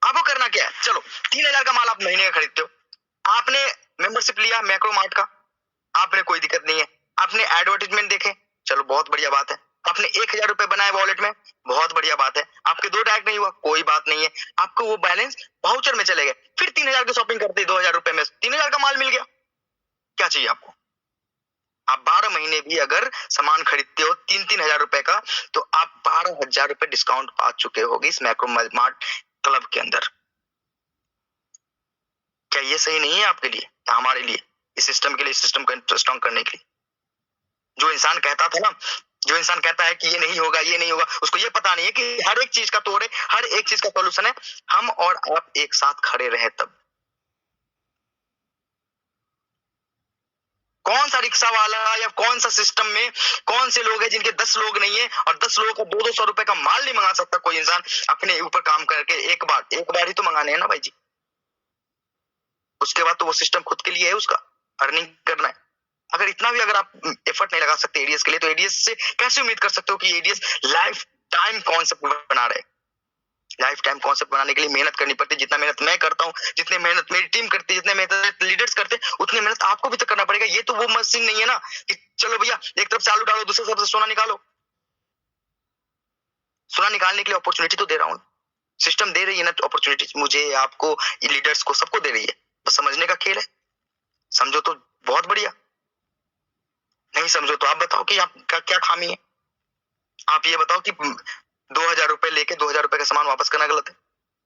आपको करना क्या है, चलो 3000 का माल आप महीने का खरीदते हो, आपने मेंबरशिप लिया मैक्रो मार्ट का, आपने कोई दिक्कत नहीं है, आपने एडवर्टाइजमेंट देखे, चलो बहुत बढ़िया बात है, आपने 1000 रुपए बनाए वॉलेट में, बहुत बढ़िया बात है, आपके दो डायरेक्ट नहीं हुआ, कोई बात नहीं है, आपको वो बैलेंस वाउचर में चले गए, फिर 3000 की शॉपिंग करते 2000 रुपए में 3000 का माल मिल गया, क्या चाहिए आपको? आप 12 महीने भी अगर सामान खरीदते हो 3-3 हजार रुपए का, तो आप 12,000 रुपए डिस्काउंट पा चुके होगे इस मैक्रो मार्ट क्लब के अंदर। क्या ये सही नहीं है आपके लिए या हमारे लिए, इस सिस्टम के लिए, इस सिस्टम को स्ट्रॉन्ग करने के लिए? जो इंसान कहता था ना, जो इंसान कहता है कि ये नहीं होगा, ये नहीं होगा, उसको ये पता नहीं है कि हर एक चीज का तोड़ है, हर एक चीज का सॉल्यूशन है, हम और आप एक साथ खड़े रहे तब। कौन सा रिक्शा वाला या कौन सा सिस्टम में कौन से लोग हैं जिनके 10 लोग नहीं है और 10 लोगों का 200-200 रुपए का माल नहीं मंगा सकता कोई इंसान अपने ऊपर काम करके? एक बार ही तो मंगाने हैं ना भाई जी, उसके बाद तो वो सिस्टम खुद के लिए है, उसका अर्निंग करना है। अगर इतना भी अगर आप एफर्ट नहीं लगा सकते एडीएस के लिए, तो एडीएस से कैसे उम्मीद कर सकते हो कि एडीएस लाइफ टाइम कॉन्सेप्ट बना रहे? लाइफ टाइम कॉन्सेप्ट बनाने के लिए मेहनत करनी पड़ती है, जितना मेहनत मैं करता हूँ, जितनी मेहनत मेरी टीम करती है, जितने मेहनत लीडर्स करते हैं, उतनी मेहनत आपको भी तो करना पड़ेगा। ये तो वो मशीन नहीं है ना कि चलो भैया एक तरफ से आलू डालो, दूसरी तरफ से सोना निकालो। सोना निकालने के लिए अपॉर्चुनिटी तो दे रहा हूँ, सिस्टम दे रही है ना अपॉर्चुनिटी, मुझे, आपको, लीडर्स को, सबको दे रही है, बस समझने का खेल है। समझो तो बहुत बढ़िया, नहीं समझो तो आप बताओ कि आपका क्या खामी है। आप ये बताओ कि 2000 रुपए लेके 2000 रुपए का सामान वापस करना गलत है,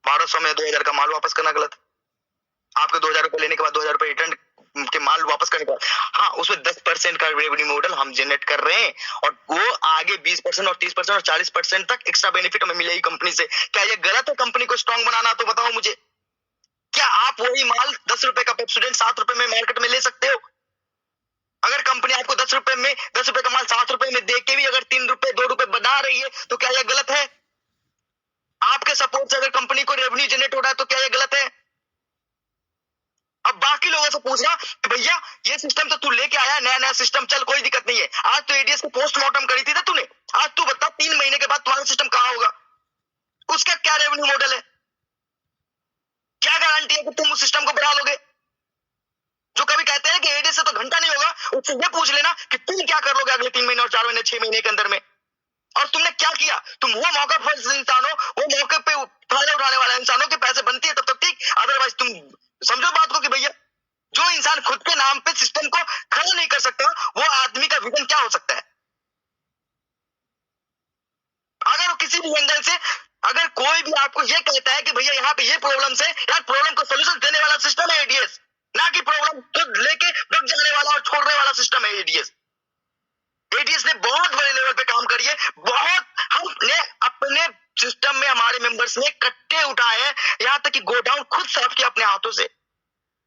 1200 में 2000 का माल वापस करना गलत है। आपके 2000 रुपए लेने के बाद 2000 रुपए रिटर्न के माल वापस करने के बाद, हाँ उसमें 10% का रेवेन्यू मॉडल हम जनरेट कर रहे हैं और वो आगे 20% और 30% और 40% तक एक्स्ट्रा बेनिफिट हमें मिलेगी कंपनी से। क्या ये गलत है कंपनी को स्ट्रॉन्ग बनाना? तो बताओ मुझे, क्या आप वही माल 10 रुपए का पेप्सोडेंट 7 रुपए में मार्केट में ले सकते हो? अगर कंपनी आपको 10 रुपए में 10 रुपए का माल 7 रुपए में दे के भी अगर 3 रुपए 2 रुपए बना रही है, तो क्या यह गलत है? आपके सपोर्ट से अगर कंपनी को रेवेन्यू जनरेट हो रहा है, तो क्या यह गलत है? अब बाकी लोगों से पूछना कि भैया ये सिस्टम तो तू लेके आया, नया नया सिस्टम, चल कोई दिक्कत नहीं है, आज तो एडीएस को पोस्टमार्टम करी थी ना तूने, आज तू बता 3 महीने के बाद तुम्हारा सिस्टम कहां होगा? उसका क्या रेवेन्यू मॉडल है? क्या गारंटी है कि तुम उस सिस्टम को बढ़ा लोगे? जो कभी कहते हैं कि एडीएस से तो घंटा नहीं होगा, उससे ये पूछ लेना कि तुम क्या कर लोगे अगले 3 महीने और 4 महीने 6 महीने के अंदर में, और तुमने क्या किया? तुम वो मौका पर इंसान हो, वो मौके पे फायदा उठाने वाला इंसान हो कि पैसे बनती है तब तक ठीक, अदरवाइज तुम समझो बात को कि भैया जो इंसान खुद के नाम पे सिस्टम को खड़ा नहीं कर सकता, वो आदमी का विजन क्या हो सकता है? अगर वो किसी भी एंगल से अगर कोई भी आपको ये कहता है कि भैया यहाँ पे ये प्रॉब्लम है, यार प्रॉब्लम को सोल्यूशन देने वाला सिस्टम है एडीएस, ना कि प्रॉब्लम खुद लेके बच जाने वाला और छोड़ने वाला सिस्टम है एडीएस। एडीएस ने बहुत बड़े लेवल पे काम करी है, बहुत, हमने अपने सिस्टम में हमारे मेंबर्स ने कट्टे उठाए हैं, यहाँ तक कि गोडाउन खुद साफ किया अपने हाथों से।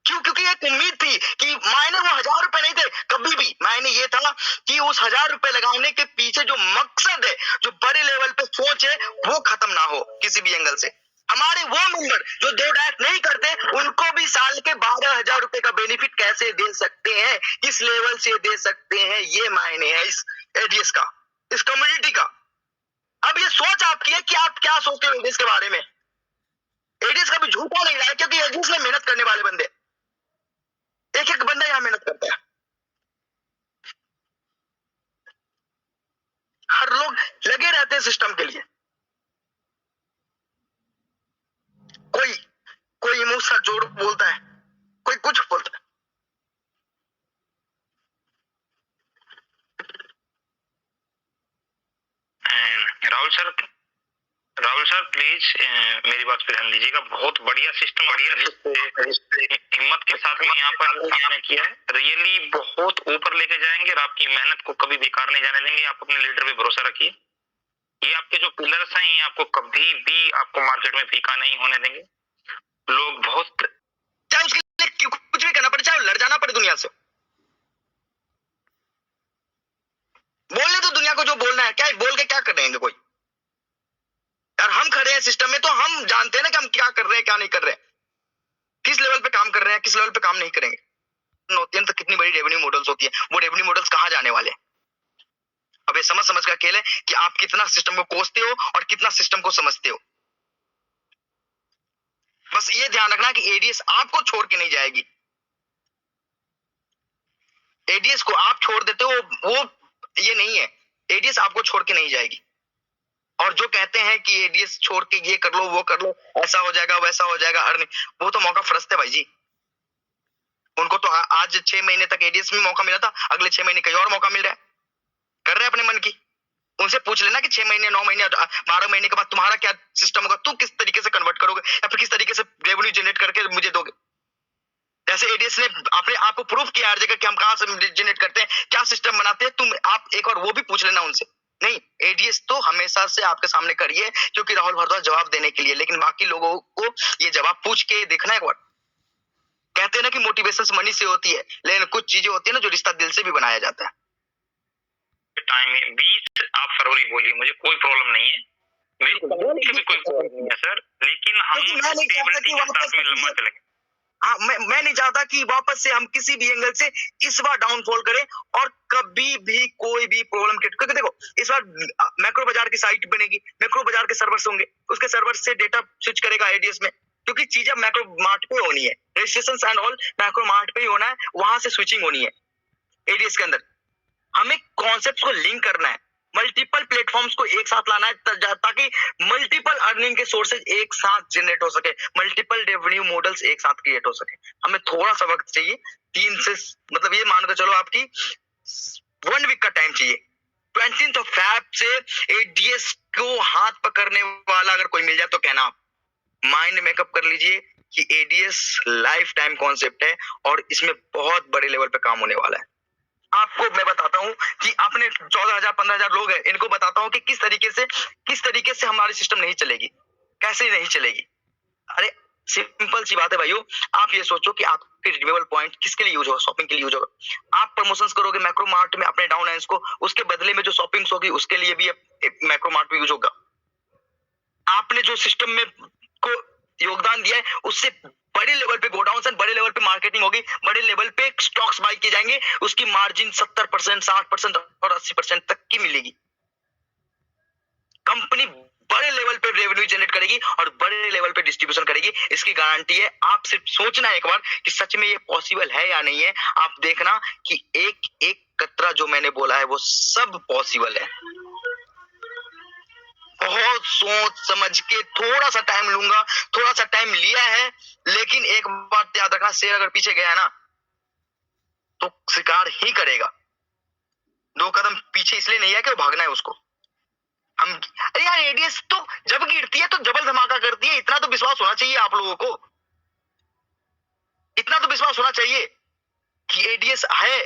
क्यों? क्योंकि एक उम्मीद थी कि मायने वो 1000 रुपए नहीं थे, कभी भी मायने ये था कि उस 1000 रुपए लगाने के पीछे जो मकसद है, जो बड़े लेवल पे सोच है, वो खत्म ना हो किसी भी एंगल से। हमारे वो मेंबर जो दो डाइट नहीं करते, उनको भी साल के 12,000 रुपए का बेनिफिट कैसे दे सकते हैं, किस लेवल से दे सकते हैं, ये मायने है इस एडीएस का, इस कम्युनिटी का। अब ये सोच आपकी है कि आप क्या सोचते हो एडीएस के बारे में। एडीएस कभी झूठा नहीं रहा है, क्योंकि एडीएस में मेहनत करने वाले बंदे, एक एक बंदा यहां मेहनत करता है, हर लोग लगे रहते हैं सिस्टम के लिए। कोई कोई मुंह सा जोड़ बोलता है, कोई कुछ बोलता है। राहुल सर प्लीज मेरी बात पे ध्यान दीजिएगा। बहुत बढ़िया सिस्टम, हिम्मत के साथ में यहाँ पर आपने किया है, रियली बहुत ऊपर लेके जाएंगे और आपकी मेहनत को कभी बेकार नहीं जाने देंगे। आप अपने लीडर पे भरोसा रखिए, ये आपके जो पिलर्स हैं, ये आपको कभी भी आपको मार्केट में फीका नहीं होने देंगे। लोग बहुत, चाहे उसके लिए कुछ भी करना पड़े, चाहे लड़ जाना पड़े दुनिया से। बोलने तो दुनिया को जो बोलना है, क्या बोल के क्या कर देंगे कोई यार। हम खड़े हैं सिस्टम में तो हम जानते हैं ना कि हम क्या कर रहे हैं क्या नहीं कर रहे हैं, किस लेवल पे काम कर रहे हैं किस लेवल पे काम नहीं करेंगे। होती है तो कितनी बड़ी रेवेन्यू मॉडल्स होती है, वो रेवेन्यू मॉडल्स कहाँ जाने वाले हैं। अब ये समझ समझ का खेल है कि आप कितना सिस्टम को कोसते हो और कितना सिस्टम को समझते हो। बस ये ध्यान रखना कि एडीएस आपको छोड़ के नहीं जाएगी। एडीएस को आप छोड़ देते हो वो ये नहीं है, एडीएस आपको छोड़ के नहीं जाएगी। और जो कहते हैं कि एडीएस छोड़ के ये कर लो वो कर लो, ऐसा हो जाएगा वैसा हो जाएगा, अर्निंग, वो तो मौका फरसते भाई जी। उनको तो आज 6 महीने तक एडीएस में मौका मिला था, अगले 6 महीने कहीं और मौका मिल रहा है, कर रहे हैं अपने मन की। उनसे पूछ लेना कि 6 महीने 9 महीने 12 महीने के बाद तुम्हारा क्या सिस्टम होगा, तुम किस तरीके से कन्वर्ट करोगे या फिर किस तरीके से रेवेन्यू जनरेट करके मुझे दोगे। जैसे एडीएस ने अपने आप को प्रूव किया हर जगह कि हम कहां से जनरेट करते हैं, क्या सिस्टम बनाते हैं, तुम आप एक बार वो भी पूछ लेना उनसे। नहीं, एडीएस तो हमेशा से आपके सामने करिए क्योंकि राहुल भारद्वाज जवाब देने के लिए, लेकिन बाकी लोगों को ये जवाब पूछ के देखना एक बार। कहते हैं ना कि मोटिवेशन मनी से होती है, लेकिन कुछ चीजें होती है ना जो रिश्ता दिल से भी बनाया जाता है। टाइम है 20 आप फरवरी बोलिए, मुझे कोई प्रॉब्लम नहीं है, मेरी भी कोई प्रॉब्लम नहीं है सर, लेकिन हम स्टेबिलिटी के साथ में लंबा चलेंगे। हाँ, मैं नहीं चाहता कि वापस से हम किसी भी एंगल से इस बार डाउनफॉल करें और कभी भी कोई भी प्रॉब्लम क्रिएट, क्योंकि देखो इस बार मैक्रो बाजार की साइट बनेगी, मैक्रो बाजार के सर्वर्स होंगे, उसके सर्वर से डेटा स्विच करेगा एडीएस में, क्योंकि चीजें मैक्रो मार्ट पे होनी है, registration and all macro mart पे ही होना है, वहां से स्विचिंग होनी है एडीएस के अंदर। हमें कॉन्सेप्ट को लिंक करना है, मल्टीपल प्लेटफॉर्म्स को एक साथ लाना है ताकि मल्टीपल अर्निंग के सोर्सेज एक साथ जनरेट हो सके, मल्टीपल रेवेन्यू मॉडल्स एक साथ क्रिएट हो सके। हमें थोड़ा सा वक्त चाहिए, 3 से मतलब ये मान के चलो आपकी 1 वीक का टाइम चाहिए। 20th of Feb से एडीएस को हाथ पकड़ने वाला अगर कोई मिल जाए तो कहना आप माइंड मेकअप कर लीजिए कि एडीएस लाइफ टाइम कॉन्सेप्ट है और इसमें बहुत बड़े लेवल पे काम होने वाला है। आपको मैं बताता हूं कि अपने 14,000 15,000 लोग हैं, इनको बताता हूं कि किस तरीके से हमारी सिस्टम नहीं चलेगी, कैसे नहीं चलेगी। अरे सिंपल सी बात है भाइयों, आप ये सोचो कि आपके रिडीमेबल पॉइंट किसके लिए यूज होगा, शॉपिंग के लिए यूज होगा। आप प्रमोशंस करोगे मैक्रो मार्ट में अपने डाउन लाइन्स को, उसके बदले में जो शॉपिंग्स होगी उसके लिए भी मैक्रो मार्ट में यूज होगा। आपने जो सिस्टम में को योगदान दिया है उससे बड़े लेवल पे गोडाउन से बड़े लेवल पे मार्केटिंग होगी, बड़े लेवल पे स्टॉक्स बाय किए जाएंगे, उसकी मार्जिन 70%, 60% और 80% तक की मिलेगी। कंपनी बड़े लेवल पे रेवेन्यू जनरेट करेगी और बड़े लेवल पे डिस्ट्रीब्यूशन करेगी, इसकी गारंटी है। आप सिर्फ सोचना एक बार कि सच में ये पॉसिबल है या नहीं है। आप देखना कि एक एक कतरा जो मैंने बोला है वो सब पॉसिबल है। बहुत सोच समझ के थोड़ा सा टाइम लूंगा, थोड़ा सा टाइम लिया है, लेकिन एक बात याद रखना, शेर अगर पीछे गया ना तो शिकार ही करेगा। 2 कदम पीछे इसलिए नहीं है कि वो भागना है उसको। हम अरे यार एडीएस तो जब गिरती है तो जबल धमाका करती है, इतना तो विश्वास होना चाहिए आप लोगों को, इतना तो विश्वास होना चाहिए कि एडीएस है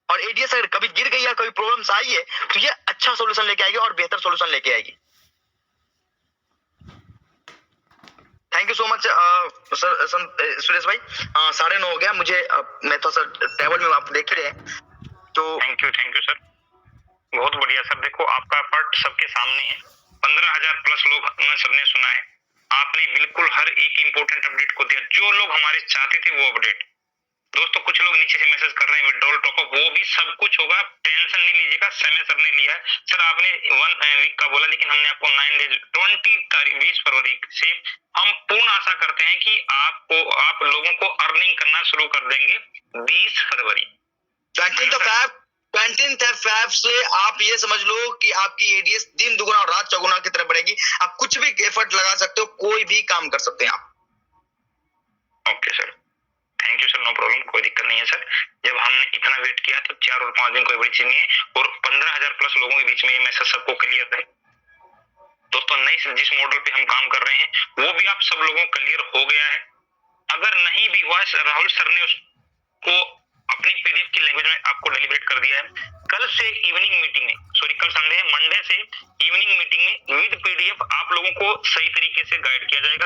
और एडीएस अगर कभी गिर गई या कभी प्रॉब्लम्स आई है तो ये अच्छा सोल्यूशन लेके आएगी और बेहतर सोल्यूशन लेके आएगी। Thank you so much sir Suresh भाई। 9:30 हो गया, मुझे मैं थोड़ा सा टेबल में आप देख रहे हैं तो थैंक यू सर, बहुत बढ़िया सर। देखो आपका एफर्ट सबके सामने है, 15,000 प्लस लोग सबने सुना है, आपने बिल्कुल हर एक इंपॉर्टेंट अपडेट को दिया, जो लोग हमारे चाहते थे वो अपडेट। दोस्तों कुछ लोग नीचे से मैसेज कर रहे हैं विड्रॉल टॉपअप, वो भी सब कुछ होगा, टेंशन नहीं लीजिएगा। समय सर ने लिया है, सर आपने 1 वीक का बोला, लेकिन हमने आपको 9 डेज 20 फरवरी से हम पूर्ण आशा करते हैं कि आप लोगों को अर्निंग करना शुरू कर देंगे 20 फरवरी। 20th Feb से आप ये समझ लो कि आपकी एडीएस दिन दुगुना और रात चौगुना की तरह बढ़ेगी। आप कुछ भी एफर्ट लगा सकते हो, कोई भी काम कर सकते हैं आप। Okay sir, thank you sir, no problem, कोई दिक्कत नहीं है सर। जब हमने इतना वेट किया तो 4 और 5 दिन कोई बड़ी चीज नहीं है, और 15,000 प्लस लोगों के बीच में ये मैसेज सबको क्लियर है। दोस्तों नई जिस मॉडल पे हम काम कर रहे हैं वो भी आप सब लोगों को क्लियर हो गया है। अगर नहीं भी हुआ, राहुल सर ने उसको अपनी पीडीएफ की लैंग्वेज में आपको डिलीवरेट कर दिया है। कल से इवनिंग मीटिंग में, सॉरी कल संडे है, मंडे से इवनिंग मीटिंग में विद पीडीएफ आप लोगों को सही तरीके से गाइड किया जाएगा,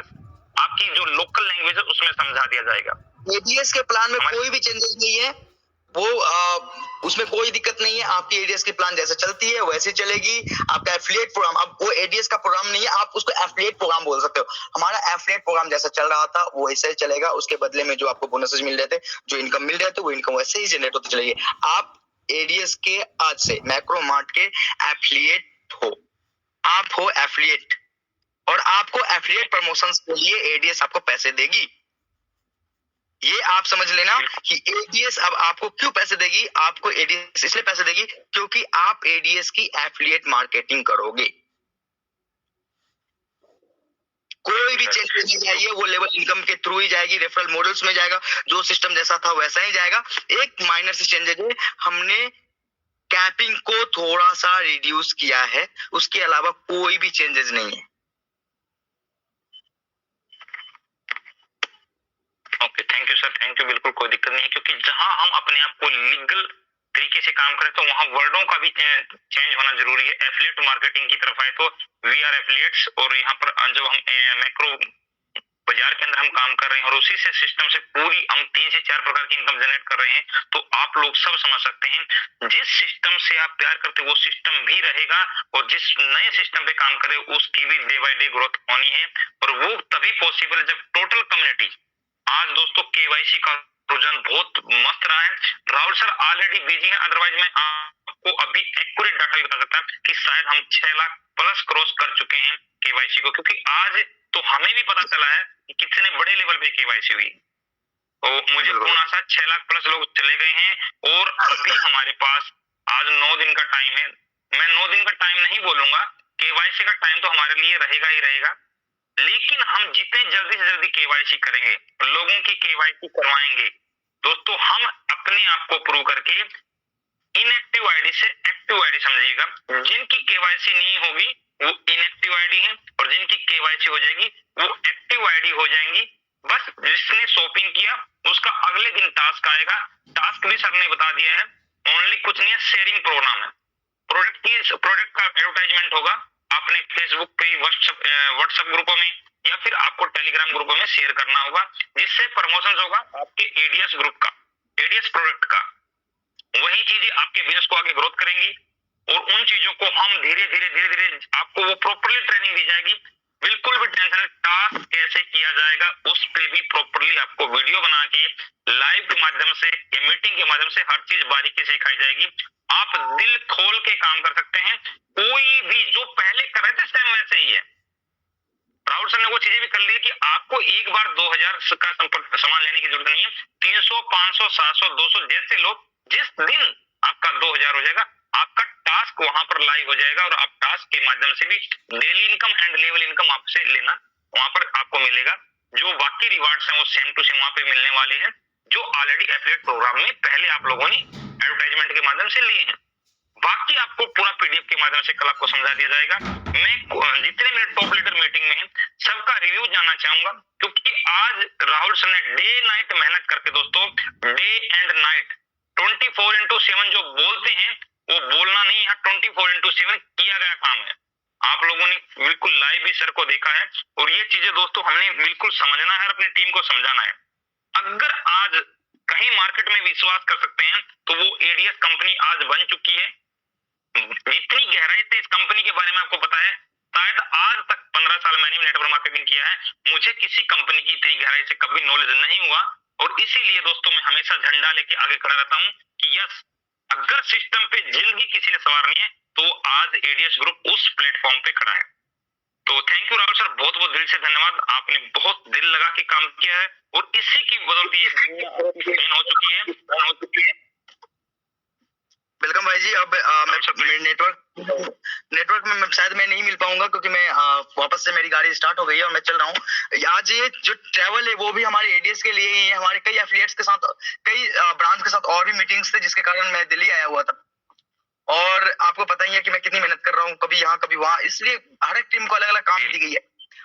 आपकी जो लोकल लैंग्वेज है उसमें समझा दिया जाएगा। एडीएस के प्लान में हमारे- कोई भी चेंजेस नहीं है, वो उसमें कोई दिक्कत नहीं है। आपकी एडीएस की प्लान जैसे चलती है वैसे चलेगी। आपका एफिलिएट प्रोग्राम, अब वो एडीएस का प्रोग्राम नहीं है, आप उसको एफिलिएट प्रोग्राम बोल सकते हो। हमारा एफिलिएट प्रोग्राम जैसा चल रहा था वो वैसे ही चलेगा। उसके बदले में जो आपको बोनसेस मिल रहे थे, जो इनकम मिल रहे थे, वो इनकम वैसे ही जनरेट होती चलेगी। आप एडीएस के आज से मैक्रोमार्ट के एफिलिएट हो, आप हो एफिलिएट, और आपको एफिलिएट प्रमोशंस के लिए एडीएस आपको पैसे देगी। ये आप समझ लेना कि एडीएस अब आपको क्यों पैसे देगी। आपको एडीएस इसलिए पैसे देगी क्योंकि आप एडीएस की एफिलिएट मार्केटिंग करोगे। कोई भी चेंज नहीं जाइए, वो लेवल इनकम के थ्रू ही जाएगी, रेफरल मॉडल्स में जाएगा, जो सिस्टम जैसा था वैसा ही जाएगा। एक माइनर से चेंजेस है, हमने कैपिंग को थोड़ा सा रिड्यूस किया है, उसके अलावा कोई भी चेंजेस नहीं है। Okay, thank you sir, thank you. बिल्कुल कोई दिक्कत नहीं है, क्योंकि जहां हम अपने आप को लीगल तरीके से काम करें तो वहां वर्डों का भी चेंज होना जरूरी है। एफिलिएट मार्केटिंग की तरफ आए तो वी आर एफिलिएट्स, और यहाँ पर जब हम मैक्रो बाजार के अंदर हम काम कर रहे हैं और उसी से सिस्टम से पूरी हम 3 से 4 प्रकार की इनकम जनरेट कर रहे हैं, तो आप लोग सब समझ सकते हैं जिस सिस्टम से आप प्यार करते हैं वो सिस्टम भी रहेगा, और जिस नए सिस्टम पे काम करे उसकी भी डे बाय डे ग्रोथ होनी है। और वो तभी पॉसिबल है जब टोटल कम्युनिटी, आज दोस्तों केवाईसी का रुझान बहुत मस्त रहा है। राहुल सर ऑलरेडी बिजी है, अदरवाइज मैं आपको अभी एक्यूरेट डाटा भी बता सकता कि शायद हम 6 लाख प्लस क्रॉस कर चुके हैं केवाईसी को, क्योंकि आज तो हमें भी पता चला है कि कितने बड़े लेवल पे केवाईसी हुई। तो मुझे पूर्ण आशा 6 लाख प्लस लोग चले गए हैं, और अभी हमारे पास आज 9 दिन का टाइम है। मैं 9 दिन का टाइम नहीं बोलूंगा, केवाईसी का टाइम तो हमारे लिए रहेगा ही रहेगा, लेकिन हम जितने जल्दी से जल्दी केवाईसी करेंगे, लोगों की केवाईसी करवाएंगे दोस्तों, हम अपने आप को प्रूव करके इनएक्टिव आईडी से एक्टिव आईडी समझिएगा। जिनकी केवाईसी नहीं होगी वो इनएक्टिव आईडी है, और जिनकी केवाईसी हो जाएगी वो एक्टिव आईडी हो जाएंगी। बस जिसने शॉपिंग किया उसका अगले दिन टास्क आएगा। टास्क भी सर ने बता दिया है, ओनली कुछ नहीं है, शेयरिंग प्रोग्राम है। प्रोडक्ट का एडवर्टाइजमेंट होगा, आपने फेसबुक पे, व्हाट्सएप ग्रुपों में या फिर आपको टेलीग्राम ग्रुपों में शेयर करना होगा, जिससे प्रमोशन होगा आपके एडीएस ग्रुप का, एडीएस प्रोडक्ट का। वही चीजें आपके बिजनेस को आगे ग्रोथ करेंगी, और उन चीजों को हम धीरे धीरे आपको वो प्रॉपर्ली ट्रेनिंग दी जाएगी। बिल्कुल भी टेंशन, टास्क कैसे किया जाएगा उस पे भी प्रॉपर्ली आपको वीडियो बना के लाइव के माध्यम से या मीटिंग के माध्यम से हर चीज बारीकी से सिखाई जाएगी। आप दिल खोल के काम कर सकते हैं, कोई भी जो पहले कर रहे थे सेम वैसे ही है। राहुल सर ने वो चीजें भी कर ली है कि आपको एक बार 2000 का सामान लेने की जरूरत नहीं है। 300, 500, 700, 200 जैसे लोग, जिस दिन आपका 2000 हो जाएगा, आपका टास्क वहां पर लाइव हो जाएगा, और आप टास्क के माध्यम से भी daily income and level income आपसे लेना वहां पर आपको मिलेगा। जो बाकी रिवार्ड्स हैं वो सेम टू सेम वहां पे मिलने वाले हैं, जो ऑलरेडी एफिलिएट प्रोग्राम में पहले आप लोगों ने एडवर्टाइजमेंट के माध्यम से लिए हैं। बाकी आपको पूरा पीडीएफ के माध्यम से कल आपको समझा दिया जाएगा। मैं जितने मेरे टॉप लीडर मीटिंग में हैं सबका रिव्यू जानना चाहूंगा, क्योंकि आज राहुल सर ने डे नाइट मेहनत करके दोस्तों, डे एंड नाइट 24/7 जो बोलते हैं वो बोलना नहीं, यहाँ 24/7 किया गया काम है। आप लोगों ने बिल्कुल लाइव भी सर को देखा है, और ये चीजें दोस्तों हमने बिल्कुल समझना है, अपनी टीम को समझाना है। अगर आज कहीं मार्केट में विश्वास कर सकते हैं तो वो एडीएस कंपनी आज बन चुकी है। जितनी गहराई से इस कंपनी के बारे में आपको पता है, शायद आज तक 15 साल मैंने नेटवर्क मार्केटिंग किया है, मुझे किसी कंपनी की इतनी गहराई से कभी नॉलेज नहीं हुआ। और इसीलिए दोस्तों मैं हमेशा झंडा लेके आगे खड़ा रहता हूं कि यस, अगर सिस्टम पे जिंदगी किसी ने सवारनी है तो आज एडीएस ग्रुप उस प्लेटफॉर्म पे खड़ा है। तो थैंक यू राहुल सर, बहुत बहुत दिल से धन्यवाद। आपने बहुत दिल लगा के काम किया है, और इसी की बदौलत ये हो चुकी है। वेलकम भाई जी। अब मैं नेटवर्क में शायद मैं नहीं मिल पाऊंगा, क्योंकि मैं वापस से मेरी गाड़ी स्टार्ट हो गई है और मैं चल रहा हूँ। आज ये जो ट्रैवल है वो भी हमारे एडीएस के लिए ही है। हमारे कई एफिलिएट्स के साथ, कई ब्रांच के साथ और भी मीटिंग्स थे, जिसके कारण मैं दिल्ली आया हुआ था। और आपको पता ही है कि मैं कितनी मेहनत कर रहा हूँ, कभी यहाँ कभी वहां, इसलिए हर एक टीम को अलग अलग काम दी गई है,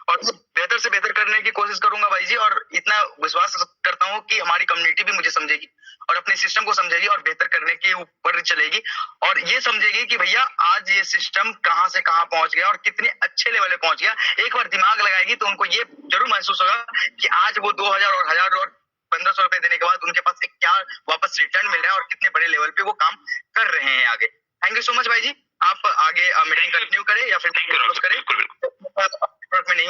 और मैं बेहतर से बेहतर करने की कोशिश करूंगा भाई जी। और इतना विश्वास करता हूँ कि हमारी कम्युनिटी भी मुझे समझेगी और अपने सिस्टम को समझेगी और बेहतर करने के ऊपर चलेगी, और ये समझेगी कि भैया आज ये सिस्टम कहाँ से कहाँ पहुंच गया और कितने अच्छे लेवल पे पहुंच गया। एक बार दिमाग लगाएगी तो उनको ये जरूर महसूस होगा कि आज वो 2000 और 1000 और 1500 रुपए देने के बाद उनके पास एक क्या वापस रिटर्न मिल रहा है और कितने बड़े लेवल पे वो काम कर रहे हैं आगे। थैंक यू सो मच भाई जी। आप आगे मीटिंग कंटिन्यू करें या फिर क्लोज करें? में नहीं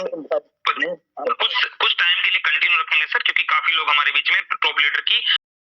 कुछ टाइम के लिए कंटिन्यू रखेंगे सर, क्योंकि काफी लोग हमारे बीच में टॉप लीडर की